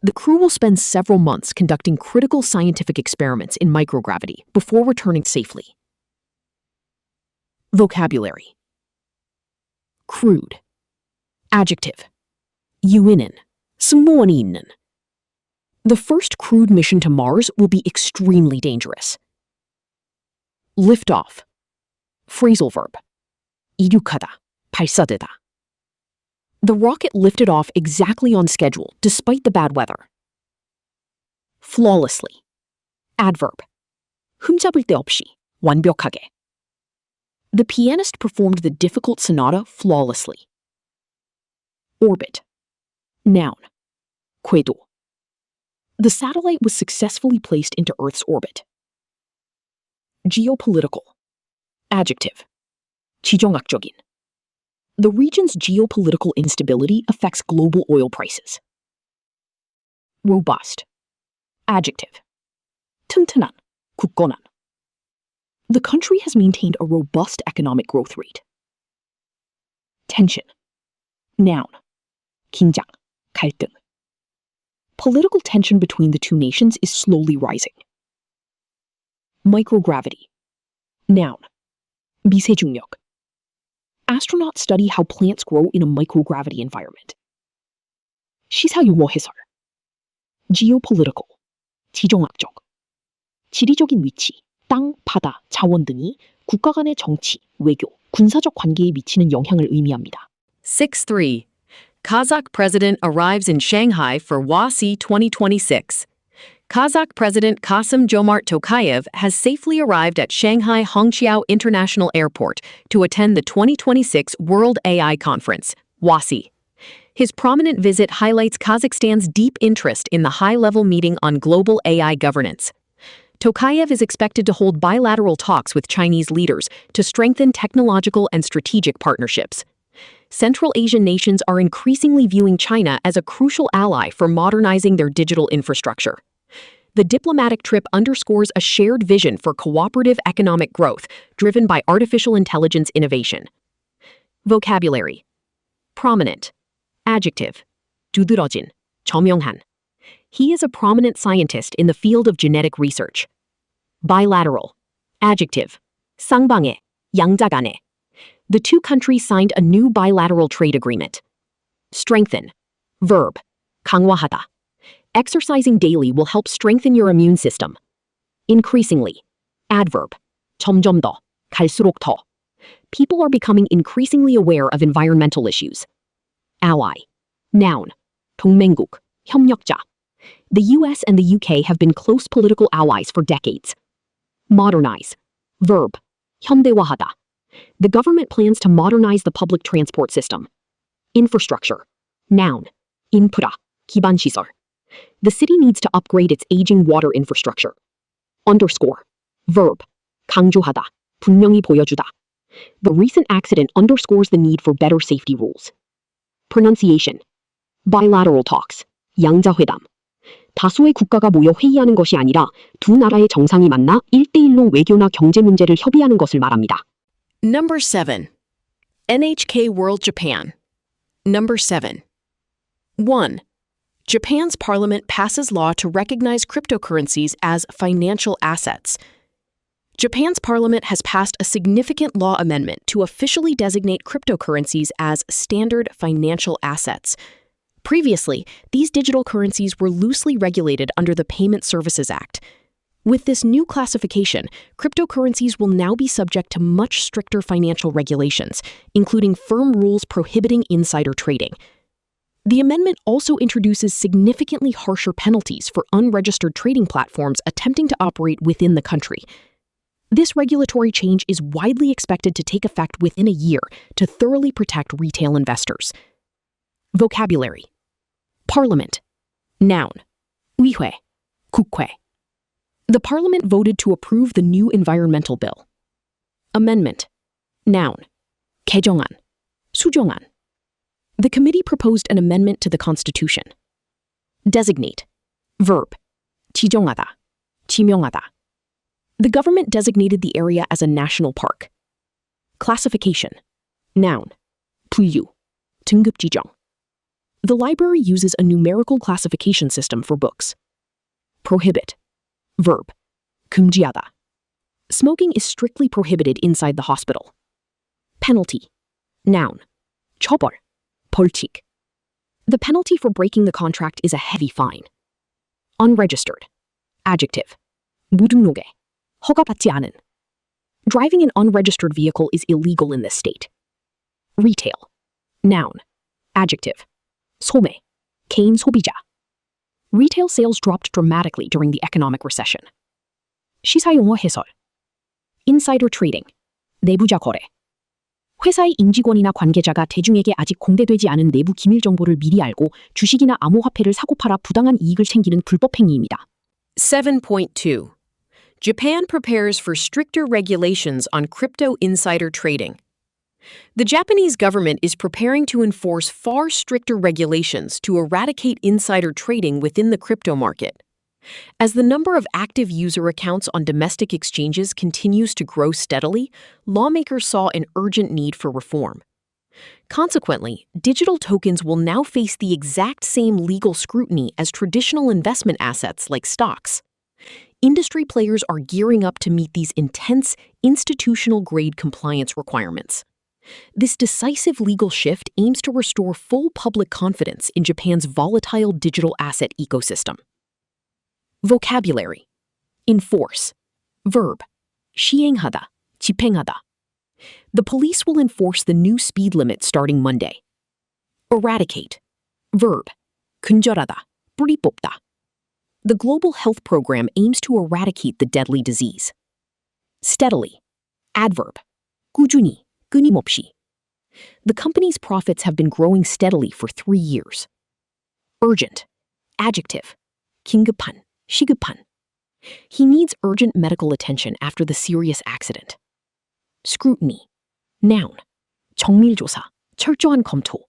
The crew will spend several months conducting critical scientific experiments in microgravity before returning safely. Vocabulary. Crude. Adjective. 유인은, 승무원이 있는. The first crewed mission to Mars will be extremely dangerous. Lift off. Phrasal verb. 이륙하다, 발사되다. The rocket lifted off exactly on schedule despite the bad weather. Flawlessly. Adverb. 흠잡을 데 없이, 완벽하게. The pianist performed the difficult sonata flawlessly. Orbit. Noun. 궤도. The satellite was successfully placed into Earth's orbit. Geopolitical. Adjective. 지정학적인. The region's geopolitical instability affects global oil prices. Robust. Adjective. 튼튼한, 굳건한. The country has maintained a robust economic growth rate. Tension. Noun. 긴장, 갈등. Political tension between the two nations is slowly rising. Microgravity. Noun. 미세중력. Astronauts study how plants grow in a microgravity environment. 시사유머 해설. Geopolitical. 지정학적. 지리적인 위치, 땅, 바다, 자원 등이 국가 간의 정치, 외교, 군사적 관계에 미치는 영향을 의미합니다. 6-3. Kazakh president arrives in Shanghai for WASI 2026. Kazakh President Kassym-Jomart Tokayev has safely arrived at Shanghai Hongqiao International Airport to attend the 2026 World AI Conference, WASI. His prominent visit highlights Kazakhstan's deep interest in the high-level meeting on global AI governance. Tokayev is expected to hold bilateral talks with Chinese leaders to strengthen technological and strategic partnerships. Central Asian nations are increasingly viewing China as a crucial ally for modernizing their digital infrastructure. The diplomatic trip underscores a shared vision for cooperative economic growth driven by artificial intelligence innovation. Vocabulary. Prominent. Adjective. 두드러진, 저명한. He is a prominent scientist in the field of genetic research. Bilateral. Adjective. 쌍방의, 양자간의. The two countries signed a new bilateral trade agreement. Strengthen. Verb. 강화하다. Exercising daily will help strengthen your immune system. Increasingly. Adverb. 점점 더, 갈수록 더. People are becoming increasingly aware of environmental issues. Ally. Noun. 동맹국, 협력자. The US and the UK have been close political allies for decades. Modernize. Verb. 현대화하다. The government plans to modernize the public transport system. Infrastructure. Noun. 인프라, 기반시설. The city needs to upgrade its aging water infrastructure. Underscore. Verb. 강조하다, 분명히 보여주다. The recent accident underscores the need for better safety rules. Pronunciation. Bilateral talks. 양자회담. 다수의 국가가 모여 회의하는 것이 아니라 두 나라의 정상이 만나 1대1로 외교나 경제 문제를 협의하는 것을 말합니다. Number 7. NHK World Japan. Number 7. 1. Japan's parliament passes law to recognize cryptocurrencies as financial assets. Japan's parliament has passed a significant law amendment to officially designate cryptocurrencies as standard financial assets. Previously, these digital currencies were loosely regulated under the Payment Services Act. With this new classification, cryptocurrencies will now be subject to much stricter financial regulations, including firm rules prohibiting insider trading. The amendment also introduces significantly harsher penalties for unregistered trading platforms attempting to operate within the country. This regulatory change is widely expected to take effect within a year to thoroughly protect retail investors. Vocabulary. Parliament. Noun. 의회, 국회. The Parliament voted to approve the new environmental bill. Amendment. Noun. 개정안, 수정안. The committee proposed an amendment to the Constitution. Designate. Verb. 지정하다. 지명하다. The government designated the area as a national park. Classification. Noun. 분류. 등급 지정. The library uses a numerical classification system for books. Prohibit. Verb. 금지하다. Smoking is strictly prohibited inside the hospital. Penalty. Noun. 처벌. 벌칙. The penalty for breaking the contract is a heavy fine. Unregistered. Adjective. 무등록에. 허가받지 않은. Driving an unregistered vehicle is illegal in this state. Retail. Noun. Adjective. 소매. 개인 소비자. Retail sales dropped dramatically during the economic recession. 시사용어 해설. Insider trading. 내부자 거래. 회사의 임직원이나 관계자가 대중에게 아직 공개되지 않은 내부 기밀 정보를 미리 알고 주식이나 암호화폐를 사고 팔아 부당한 이익을 챙기는 불법 행위입니다. 7.2. Japan prepares for stricter regulations on crypto insider trading. The Japanese government is preparing to enforce far stricter regulations to eradicate insider trading within the crypto market. As the number of active user accounts on domestic exchanges continues to grow steadily, lawmakers saw an urgent need for reform. Consequently, digital tokens will now face the exact same legal scrutiny as traditional investment assets like stocks. Industry players are gearing up to meet these intense, institutional-grade compliance requirements. This decisive legal shift aims to restore full public confidence in Japan's volatile digital asset ecosystem. Vocabulary. Enforce. Verb. 시행하다, 집행하다. The police will enforce the new speed limit starting Monday. Eradicate. Verb. 근절하다, 뿌리 뽑다. The Global Health Program aims to eradicate the deadly disease. Steadily. Adverb. 꾸준히, 끊임없이. The company's profits have been growing steadily for 3 years. Urgent. Adjective. 긴급한, 시급한. He needs urgent medical attention after the serious accident. Scrutiny. Noun. 정밀조사, 철저한 검토.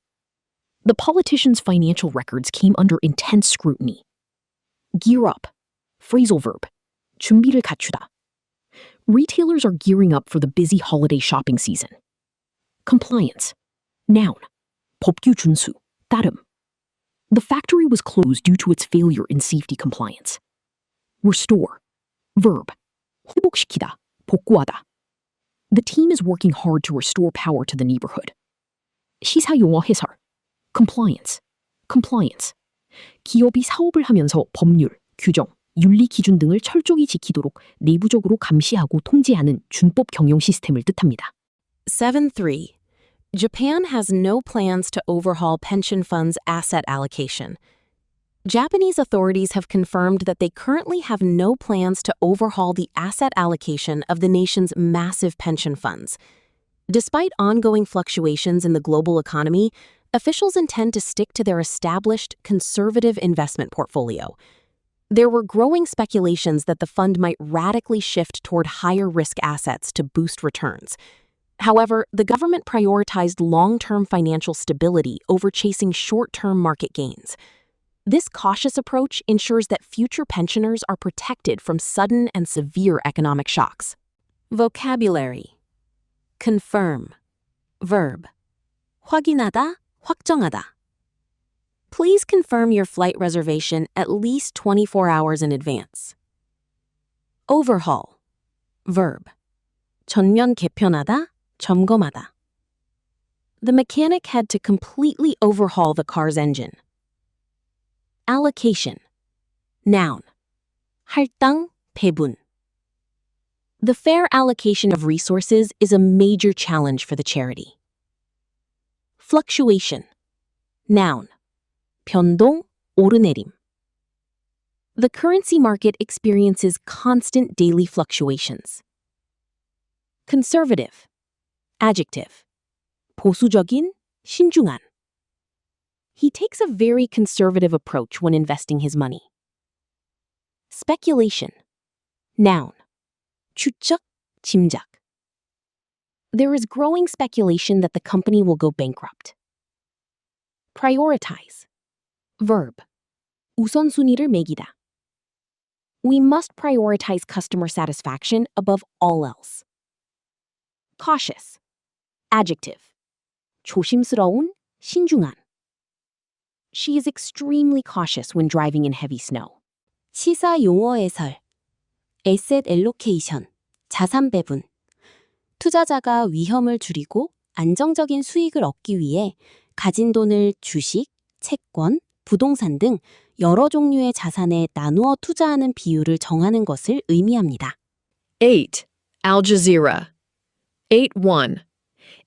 The politician's financial records came under intense scrutiny. Gear up. Phrasal verb. 준비를 갖추다. Retailers are gearing up for the busy holiday shopping season. Compliance. Noun. 법규 준수, 따름. The factory was closed due to its failure in safety compliance. Restore. Verb. 회복시키다, 복구하다. The team is working hard to restore power to the neighborhood. 시사용어 해설. Compliance. Compliance. 기업이 사업을 하면서 법률, 규정, 윤리 기준 등을 철저히 지키도록 내부적으로 감시하고 통제하는 준법 경영 시스템을 뜻합니다. 7.3. Japan has no plans to overhaul pension funds' asset allocation. Japanese authorities have confirmed that they currently have no plans to overhaul the asset allocation of the nation's massive pension funds. Despite ongoing fluctuations in the global economy, officials intend to stick to their established, conservative investment portfolio. There were growing speculations that the fund might radically shift toward higher-risk assets to boost returns. However, the government prioritized long-term financial stability over chasing short-term market gains. This cautious approach ensures that future pensioners are protected from sudden and severe economic shocks. Vocabulary. Confirm. Verb. 확인하다, 확정하다. Please confirm your flight reservation at least 24 hours in advance. Overhaul. Verb. 전면 개편하다, 점검하다. The mechanic had to completely overhaul the car's engine. Allocation. Noun. 할당, 배분. The fair allocation of resources is a major challenge for the charity. Fluctuation. Noun. 변동, 오르내림. The currency market experiences constant daily fluctuations. Conservative. Adjective. 보수적인, 신중한. He takes a very conservative approach when investing his money. Speculation. Noun. 추측, 짐작. There is growing speculation that the company will go bankrupt. prioritize. Verb. 우선순위를 매기다. We must prioritize customer satisfaction above all else. Cautious. Adjective. 조심스러운, 신중한. She is extremely cautious when driving in heavy snow. 시사 용어 해설. Asset allocation. 자산 배분. 투자자가 위험을 줄이고 안정적인 수익을 얻기 위해 가진 돈을 주식, 채권, 부동산 등 여러 종류의 자산에 나누어 투자하는 비율을 정하는 것을 의미합니다. 8. Al Jazeera. 8.1.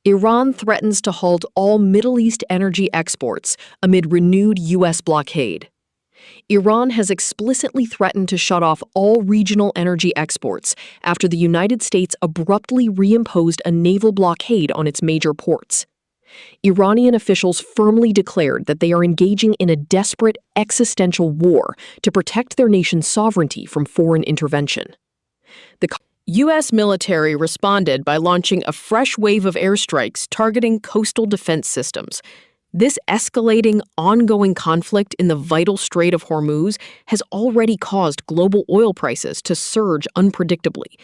Iran threatens to halt all Middle East energy exports amid renewed U.S. blockade. Iran has explicitly threatened to shut off all regional energy exports after the United States abruptly reimposed a naval blockade on its major ports. Iranian officials firmly declared that they are engaging in a desperate existential war to protect their nation's sovereignty from foreign intervention. The U.S. military responded by launching a fresh wave of airstrikes targeting coastal defense systems. This escalating, ongoing conflict in the vital Strait of Hormuz has already caused global oil prices to surge unpredictably.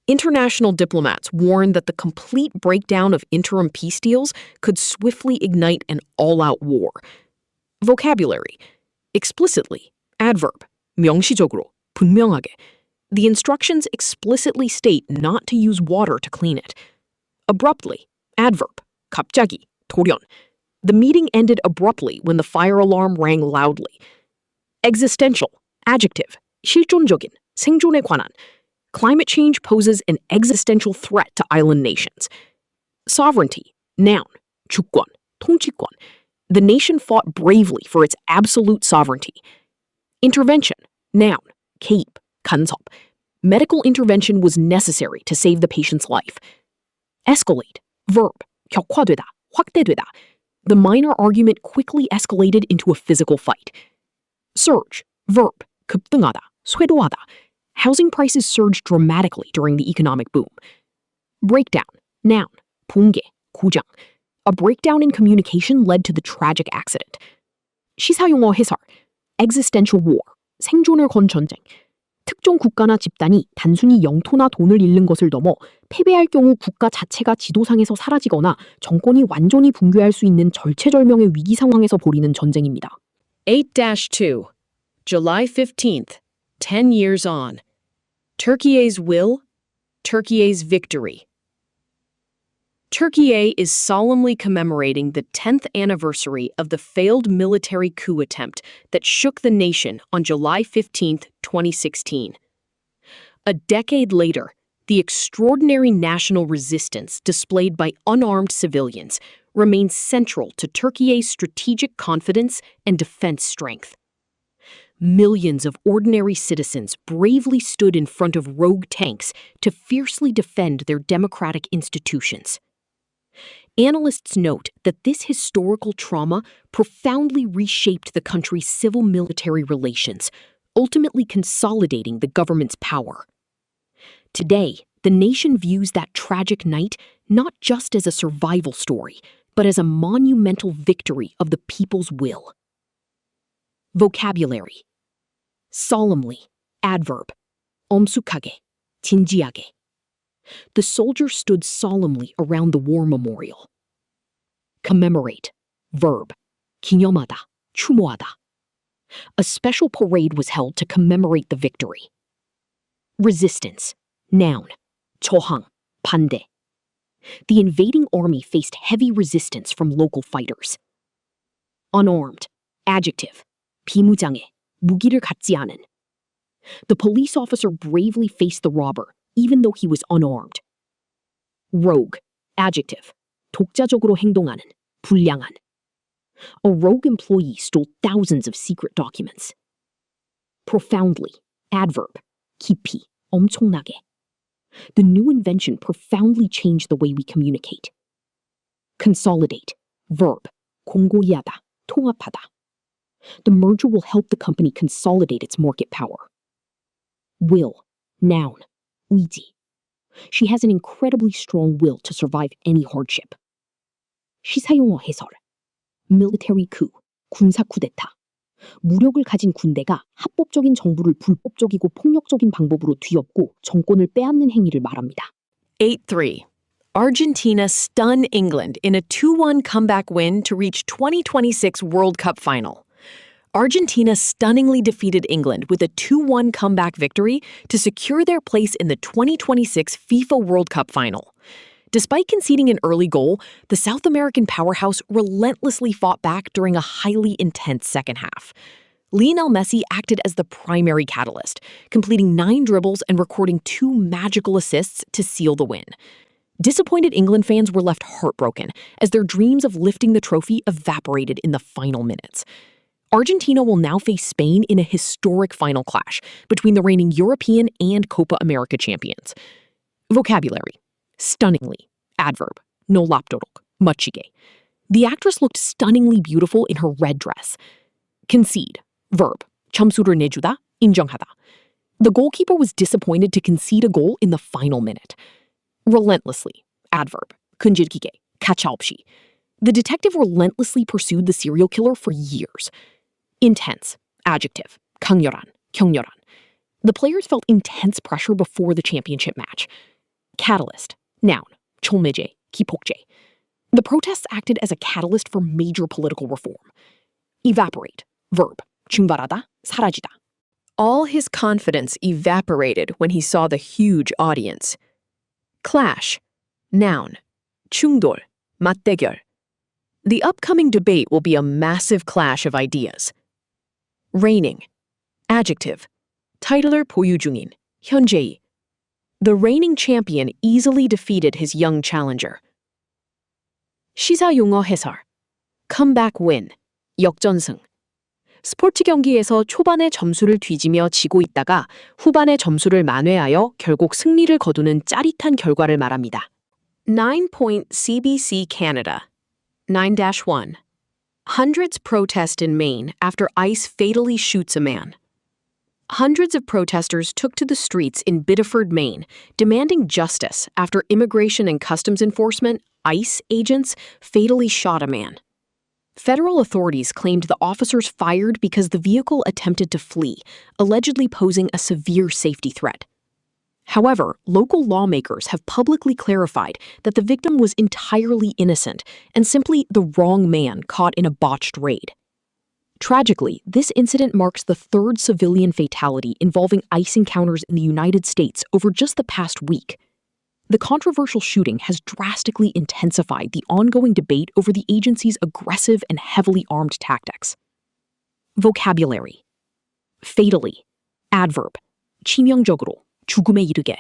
International diplomats warned that the complete breakdown of interim peace deals could swiftly ignite an all-out war. Vocabulary. Explicitly. Adverb. 명시적으로. 분명하게. The instructions explicitly state not to use water to clean it. Abruptly. Adverb. 갑자기. 돌연. The meeting ended abruptly when the fire alarm rang loudly. Existential. Adjective. 실존적인. 생존에 관한. Climate change poses an existential threat to island nations. Sovereignty. Noun. 주권. 통치권. The nation fought bravely for its absolute sovereignty. Intervention. Noun. 개입. 간섭. Medical intervention was necessary to save the patient's life. Escalate. Verb. 격화되다. 확대되다. The minor argument quickly escalated into a physical fight. Surge. Verb. 급등하다. 쇄도하다. Housing prices surged dramatically during the economic boom. Breakdown. Noun. 붕괴. 고장. A breakdown in communication led to the tragic accident. 시사용어 해설. Existential war. 생존을 건 전쟁. 특정 국가나 집단이 단순히 영토나 돈을 잃는 것을 넘어 패배할 경우 국가 자체가 지도상에서 사라지거나 정권이 완전히 붕괴할 수 있는 절체절명의 위기 상황에서 벌이는 전쟁입니다. 8-2. July 15th. 10 years on. Turkey's will, Turkey's victory. Turkey is solemnly commemorating the 10th anniversary of the failed military coup attempt that shook the nation on July 15, 2016. A decade later, the extraordinary national resistance displayed by unarmed civilians remains central to Turkey's strategic confidence and defense strength. Millions of ordinary citizens bravely stood in front of rogue tanks to fiercely defend their democratic institutions. Analysts note that this historical trauma profoundly reshaped the country's civil-military relations, ultimately consolidating the government's power. Today, the nation views that tragic night not just as a survival story, but as a monumental victory of the people's will. Vocabulary. Solemnly. Adverb. 엄숙하게. 진지하게. The soldiers stood solemnly around the war memorial. Commemorate. Verb. 기념하다. 추모하다. A special parade was held to commemorate the victory. Resistance. Noun. 저항. 반대. The invading army faced heavy resistance from local fighters. Unarmed. Adjective. 비무장해. 무기를 갖지 않은. The police officer bravely faced the robber, even though he was unarmed. Rogue. Adjective. 독자적으로 행동하는. 불량한. A rogue employee stole thousands of secret documents. Profoundly. Adverb. 깊이. 엄청나게. The new invention profoundly changed the way we communicate. Consolidate. Verb. 공고히 하다. 통합하다. The merger will help the company consolidate its market power. Will. Noun. 의지. She has an incredibly strong will to survive any hardship. 시사용어 해설. military coup, 군사 쿠데타. 무력을 가진 군대가 합법적인 정부를 불법적이고 폭력적인 방법으로 뒤엎고 정권을 빼앗는 행위를 말합니다. 8-3. Argentina stun England in a 2-1 comeback win to reach 2026 World Cup final. Argentina stunningly defeated England with a 2-1 comeback victory to secure their place in the 2026 FIFA World Cup final. Despite conceding an early goal, the South American powerhouse relentlessly fought back during a highly intense second half. Lionel Messi acted as the primary catalyst, completing 9 dribbles and recording 2 magical assists to seal the win. Disappointed England fans were left heartbroken as their dreams of lifting the trophy evaporated in the final minutes. Argentina will now face Spain in a historic final clash between the reigning European and Copa America champions. Vocabulary. Stunningly. Adverb. 놀랍도록. 멋지게. The actress looked stunningly beautiful in her red dress. Concede. Verb. 점수를 내주다. 인정하다. The goalkeeper was disappointed to concede a goal in the final minute. Relentlessly. Adverb. 끈질기게. 가차없이. The detective relentlessly pursued the serial killer for years. Intense. Adjective. 강렬한. 격렬한. The players felt intense pressure before the championship match. Catalyst. Noun. 촉매제. 기폭제. The protests acted as a catalyst for major political reform. Evaporate. Verb. 증발하다. 사라지다. All his confidence evaporated when he saw the huge audience. Clash. Noun. 충돌. 맞대결. The upcoming debate will be a massive clash of ideas. Reigning. Adjective. 타이틀을 보유 중인. 현재의. The reigning champion easily defeated his young challenger. 시사 용어 해설. Comeback win. 역전승. 스포츠 경기에서 초반에 점수를 뒤지며 지고 있다가 후반에 점수를 만회하여 결국 승리를 거두는 짜릿한 결과를 말합니다. 9-point CBC Canada. 9-1. Hundreds protest in Maine after ICE fatally shoots a man. Hundreds of protesters took to the streets in Biddeford, Maine, demanding justice after Immigration and Customs Enforcement, ICE agents, fatally shot a man. Federal authorities claimed the officers fired because the vehicle attempted to flee, allegedly posing a severe safety threat. However, local lawmakers have publicly clarified that the victim was entirely innocent and simply the wrong man caught in a botched raid. Tragically, this incident marks the 3rd civilian fatality involving ICE encounters in the United States over just the past week. The controversial shooting has drastically intensified the ongoing debate over the agency's aggressive and heavily armed tactics. Vocabulary. Fatally. Adverb. 치명적으로. 죽음에 이르게.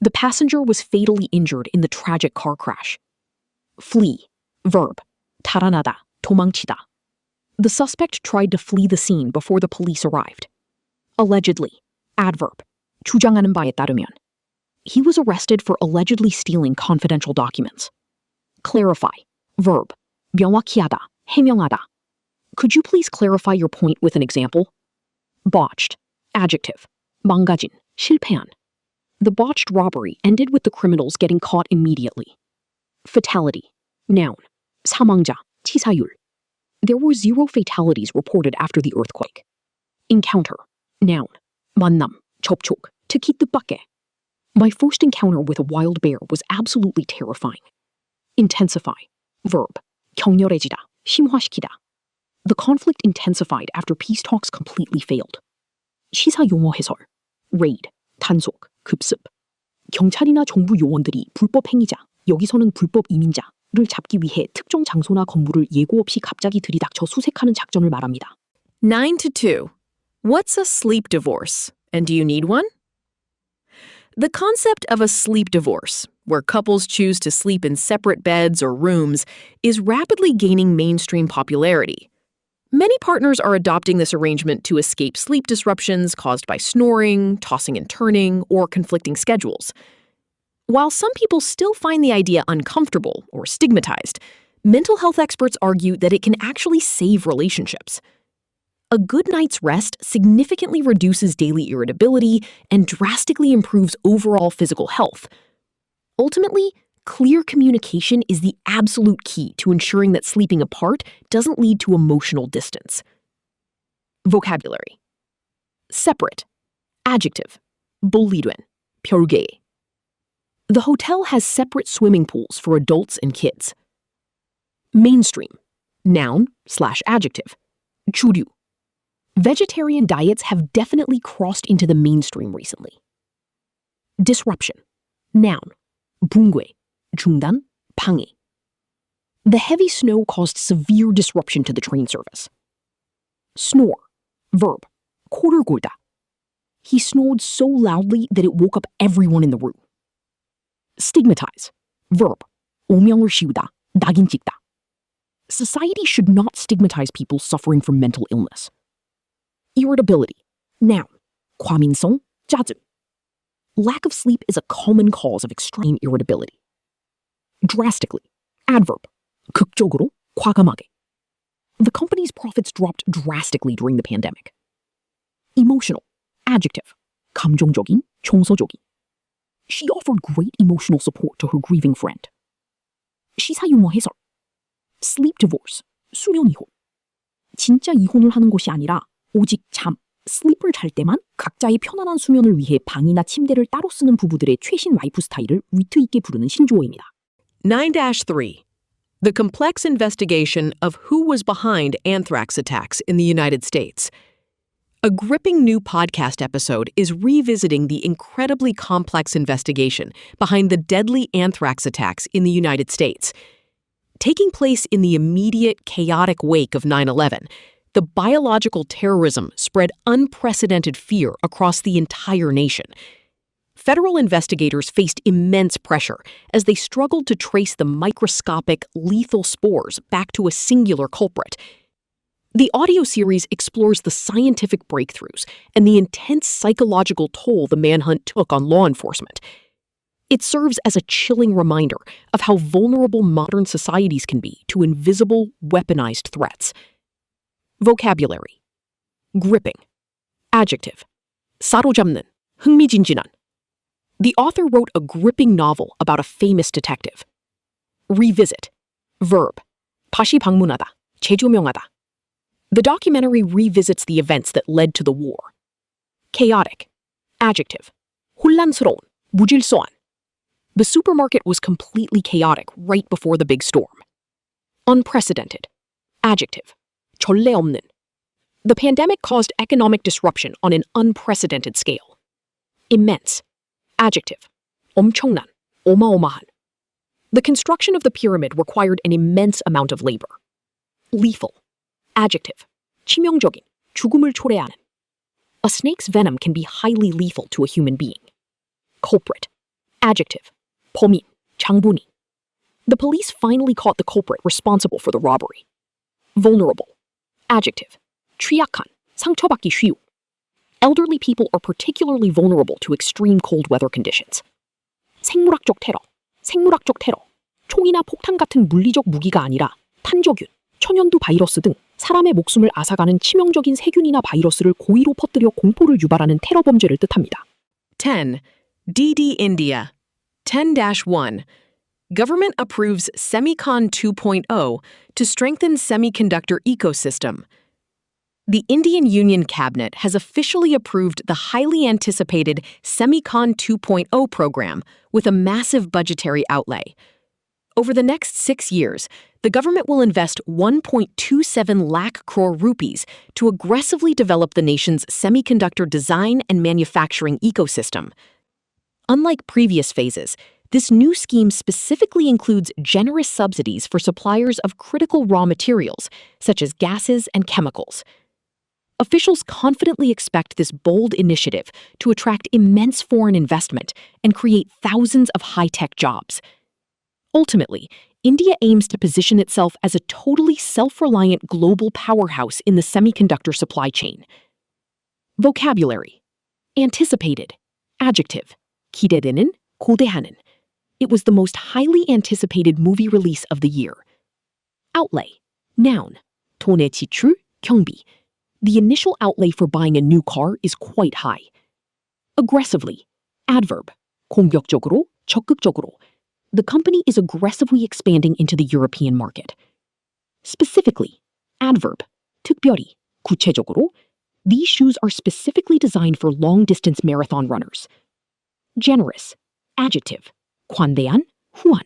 The passenger was fatally injured in the tragic car crash. Flee. Verb. 달아나다. 도망치다. The suspect tried to flee the scene before the police arrived. Allegedly. Adverb. 주장하는 바에 따르면. He was arrested for allegedly stealing confidential documents. Clarify. Verb. 명확히 하다. 해명하다. Could you please clarify your point with an example? Botched. Adjective. 망가진. 실패한. The botched robbery ended with the criminals getting caught immediately. Fatality. Noun. 사망자. 치사율. There were 0 fatalities reported after the earthquake. Encounter. Noun. 만남. 접촉. 특히 뜻밖의. My first encounter with a wild bear was absolutely terrifying. Intensify. Verb. 격렬해지다. 심화시키다. The conflict intensified after peace talks completely failed. 시사 용어 해설. Raid. 단속. 급습. 경찰이나 정부 요원들이 불법 행위자, 여기서는 불법 이민자를 잡기 위해 특정 장소나 건물을 예고 없이 갑자기 들이닥쳐 수색하는 작전을 말합니다. 9-2. What's a sleep divorce? And do you need one? The concept of a sleep divorce, where couples choose to sleep in separate beds or rooms, is rapidly gaining mainstream popularity. Many partners are adopting this arrangement to escape sleep disruptions caused by snoring, tossing and turning, or conflicting schedules. While some people still find the idea uncomfortable or stigmatized, mental health experts argue that it can actually save relationships. A good night's rest significantly reduces daily irritability and drastically improves overall physical health. Ultimately, Clear communication is the absolute key to ensuring that sleeping apart doesn't lead to emotional distance. Vocabulary. Separate. Adjective. 분리된. 별개. The hotel has separate swimming pools for adults and kids. Mainstream. Noun/adjective. 주류. Vegetarian diets have definitely crossed into the mainstream recently. Disruption. Noun. 붕괴. 중단. 방해. The heavy snow caused severe disruption to the train service. Snore. Verb. 코를 골다. He snored so loudly that it woke up everyone in the room. Stigmatize. Verb. 오명을 씌우다. 낙인 찍다. Society should not stigmatize people suffering from mental illness. Irritability. Noun. 과민성. 짜증. Lack of sleep is a common cause of extreme irritability. Drastically. Adverb. 극적으로. 과감하게. The company's profits dropped drastically during the pandemic. Emotional. Adjective. 감정적인, 정서적인. She offered great emotional support to her grieving friend. 시사유머 해설. Sleep divorce. 수면 이혼. 진짜 이혼을 하는 것이 아니라 오직 잠, sleep을 잘 때만 각자의 편안한 수면을 위해 방이나 침대를 따로 쓰는 부부들의 최신 라이프 스타일을 위트 있게 부르는 신조어입니다. 9-3. The complex investigation of who was behind anthrax attacks in the United States. A gripping new podcast episode is revisiting the incredibly complex investigation behind the deadly anthrax attacks in the United States. Taking place in the immediate, chaotic wake of 9/11, the biological terrorism spread unprecedented fear across the entire nation. Federal investigators faced immense pressure as they struggled to trace the microscopic, lethal spores back to a singular culprit. The audio series explores the scientific breakthroughs and the intense psychological toll the manhunt took on law enforcement. It serves as a chilling reminder of how vulnerable modern societies can be to invisible, weaponized threats. Vocabulary. Gripping. Adjective. 사로잡는, 흥미진진한. The author wrote a gripping novel about a famous detective. Revisit. Verb. 다시 방문하다, 재조명하다. The documentary revisits the events that led to the war. Chaotic. Adjective. 혼란스러운, 무질서한. The supermarket was completely chaotic right before the big storm. Unprecedented. Adjective. 전례 없는. The pandemic caused economic disruption on an unprecedented scale. Immense. Adjective. 엄청난, 어마어마한. The construction of the pyramid required an immense amount of labor. Lethal. Adjective. 치명적인, 죽음을 초래하는. A snake's venom can be highly lethal to a human being. Culprit. Adjective. 범인, 장본인. The police finally caught the culprit responsible for the robbery. Vulnerable. Adjective. 취약한, 상처받기 쉬운. Elderly people are particularly vulnerable to extreme cold weather conditions. 생물학적 테러. 생물학적 테러. 총이나 폭탄 같은 물리적 무기가 아니라 탄저균, 천연두 바이러스 등 사람의 목숨을 앗아가는 치명적인 세균이나 바이러스를 고의로 퍼뜨려 공포를 유발하는 테러 범죄를 뜻합니다. 10. DD India. 10-1. Government approves Semicon 2.0 to strengthen semiconductor ecosystem. The Indian Union Cabinet has officially approved the highly anticipated Semicon 2.0 program with a massive budgetary outlay. Over the next 6 years, the government will invest 1.27 lakh crore rupees to aggressively develop the nation's semiconductor design and manufacturing ecosystem. Unlike previous phases, this new scheme specifically includes generous subsidies for suppliers of critical raw materials, such as gases and chemicals. Officials confidently expect this bold initiative to attract immense foreign investment and create thousands of high-tech jobs. Ultimately, India aims to position itself as a totally self-reliant global powerhouse in the semiconductor supply chain. Vocabulary. Anticipated. Adjective. 기대되는, 고대하는. It was the most highly anticipated movie release of the year. Outlay. Noun. 돈의 지출, 경비. The initial outlay for buying a new car is quite high. Aggressively. Adverb. 공격적으로, 적극적으로. The company is aggressively expanding into the European market. Specifically, adverb, 특별히, 구체적으로, these shoes are specifically designed for long-distance marathon runners. Generous, adjective, 관대한, 후한.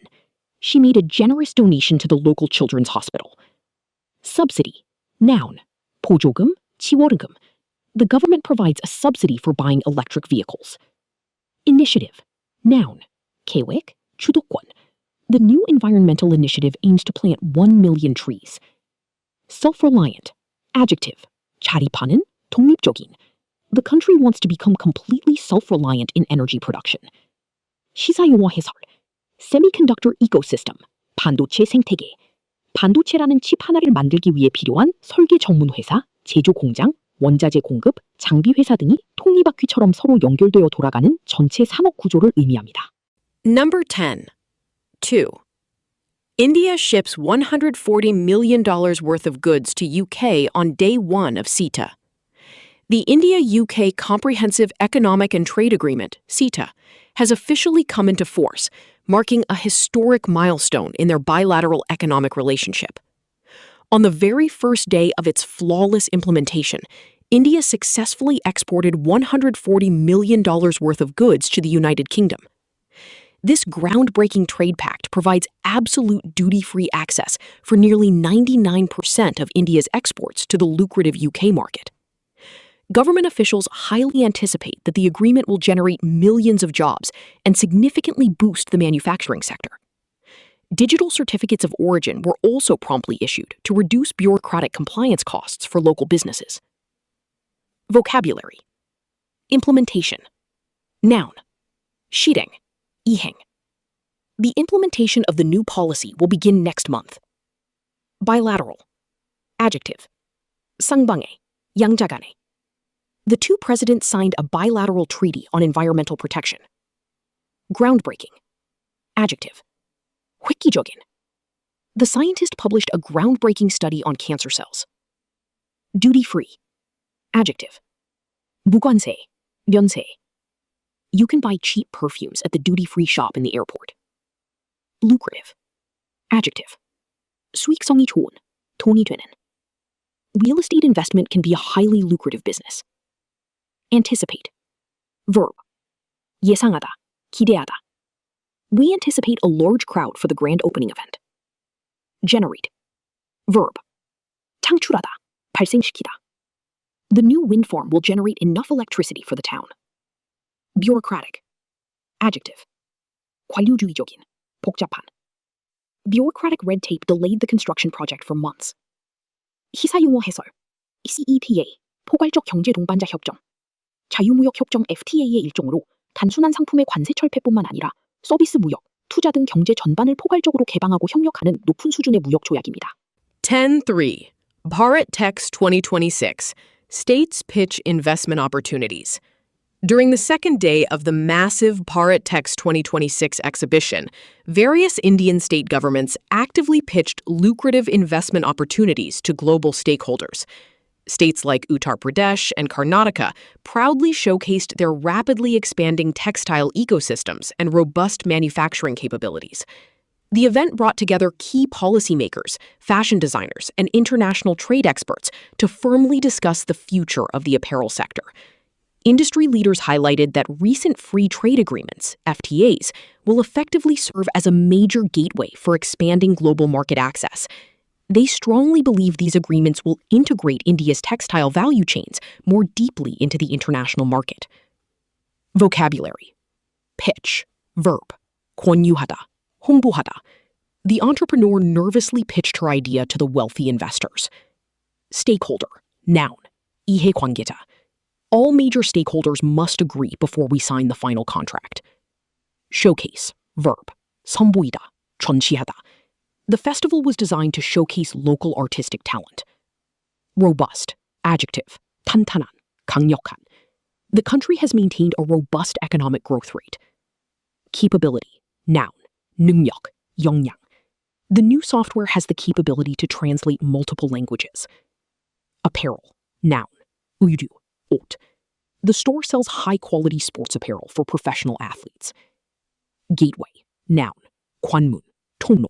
She made a generous donation to the local children's hospital. Subsidy, noun, 보조금, 지원금. The government provides a subsidy for buying electric vehicles. Initiative, noun, 계획, 주도권. The new environmental initiative aims to plant 1 million trees. Self-reliant, adjective, 자립하는, 독립적인. The country wants to become completely self-reliant in energy production. 시사용어 해설, semiconductor ecosystem, 반도체 생태계. 반도체라는 칩 하나를 만들기 위해 필요한 설계 전문 회사, 제조 공장, 원자재 공급, 장비 회사 등이 톱니바퀴처럼 서로 연결되어 돌아가는 전체 산업 구조를 의미합니다. Number 10. 2. India ships $140 million worth of goods to UK on day 1 of CETA. The India-UK Comprehensive Economic and Trade Agreement, CETA, has officially come into force, marking a historic milestone in their bilateral economic relationship. On the very first day of its flawless implementation, India successfully exported $140 million worth of goods to the United Kingdom. This groundbreaking trade pact provides absolute duty-free access for nearly 99% of India's exports to the lucrative UK market. Government officials highly anticipate that the agreement will generate millions of jobs and significantly boost the manufacturing sector. Digital certificates of origin were also promptly issued to reduce bureaucratic compliance costs for local businesses. Vocabulary. Implementation. Noun. 실행. 이행. The implementation of the new policy will begin next month. Bilateral. Adjective. 쌍방의, 양자간의. The two presidents signed a bilateral treaty on environmental protection. Groundbreaking. Adjective. 획기적인. The scientist published a groundbreaking study on cancer cells. Duty-free. Adjective. 무관세, 면세. You can buy cheap perfumes at the duty-free shop in the airport. Lucrative. Adjective. 수익성이 좋은, 돈이 되는. Real estate investment can be a highly lucrative business. Anticipate. Verb. 예상하다, 기대하다. We anticipate a large crowd for the grand opening event. Generate. Verb. 창출하다, 발생시키다. The new wind farm will generate enough electricity for the town. Bureaucratic. Adjective. 관료주의적인, 복잡한. Bureaucratic red tape delayed the construction project for months. 시사용어 해설. CETA, 포괄적 경제 동반자 협정. 자유무역 협정 FTA의 일종으로 단순한 상품의 관세 철폐뿐만 아니라 서비스 무역, 투자 등 경제 전반을 포괄적으로 개방하고 협력하는 높은 수준의 무역 조약입니다. 10.3. Bharat Tech's 2026. States pitch investment opportunities. During the second day of the massive Bharat Tech's 2026 exhibition, various Indian state governments actively pitched lucrative investment opportunities to global stakeholders. States like Uttar Pradesh and Karnataka proudly showcased their rapidly expanding textile ecosystems and robust manufacturing capabilities. The event brought together key policymakers, fashion designers, and international trade experts to firmly discuss the future of the apparel sector. Industry leaders highlighted that recent free trade agreements, FTAs, will effectively serve as a major gateway for expanding global market access. They strongly believe these agreements will integrate India's textile value chains more deeply into the international market. Vocabulary. Pitch. Verb. 권유하다. 홍보하다. The entrepreneur nervously pitched her idea to the wealthy investors. Stakeholder. Noun. 이해관계자. All major stakeholders must agree before we sign the final contract. Showcase. Verb. 선보이다. 전시하다. The festival was designed to showcase local artistic talent. Robust. Adjective. 탄탄한. 강력한. The country has maintained a robust economic growth rate. Capability. Noun. 능력. 역량. The new software has the capability to translate multiple languages. Apparel. Noun. 의류. 옷. The store sells high-quality sports apparel for professional athletes. Gateway. Noun. 관문, 통로.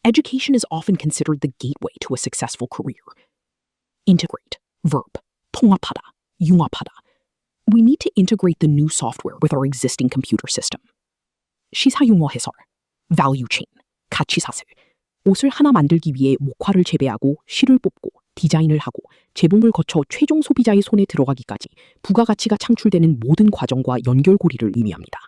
Education is often considered the gateway to a successful career. Integrate, verb, 통합하다, 융합하다. We need to integrate the new software with our existing computer system. 시사용어 해설, value chain, 가치사슬. 옷을 하나 만들기 위해 목화를 재배하고 실을 뽑고 디자인을 하고 재봉을 거쳐 최종 소비자의 손에 들어가기까지 부가가치가 창출되는 모든 과정과 연결고리를 의미합니다.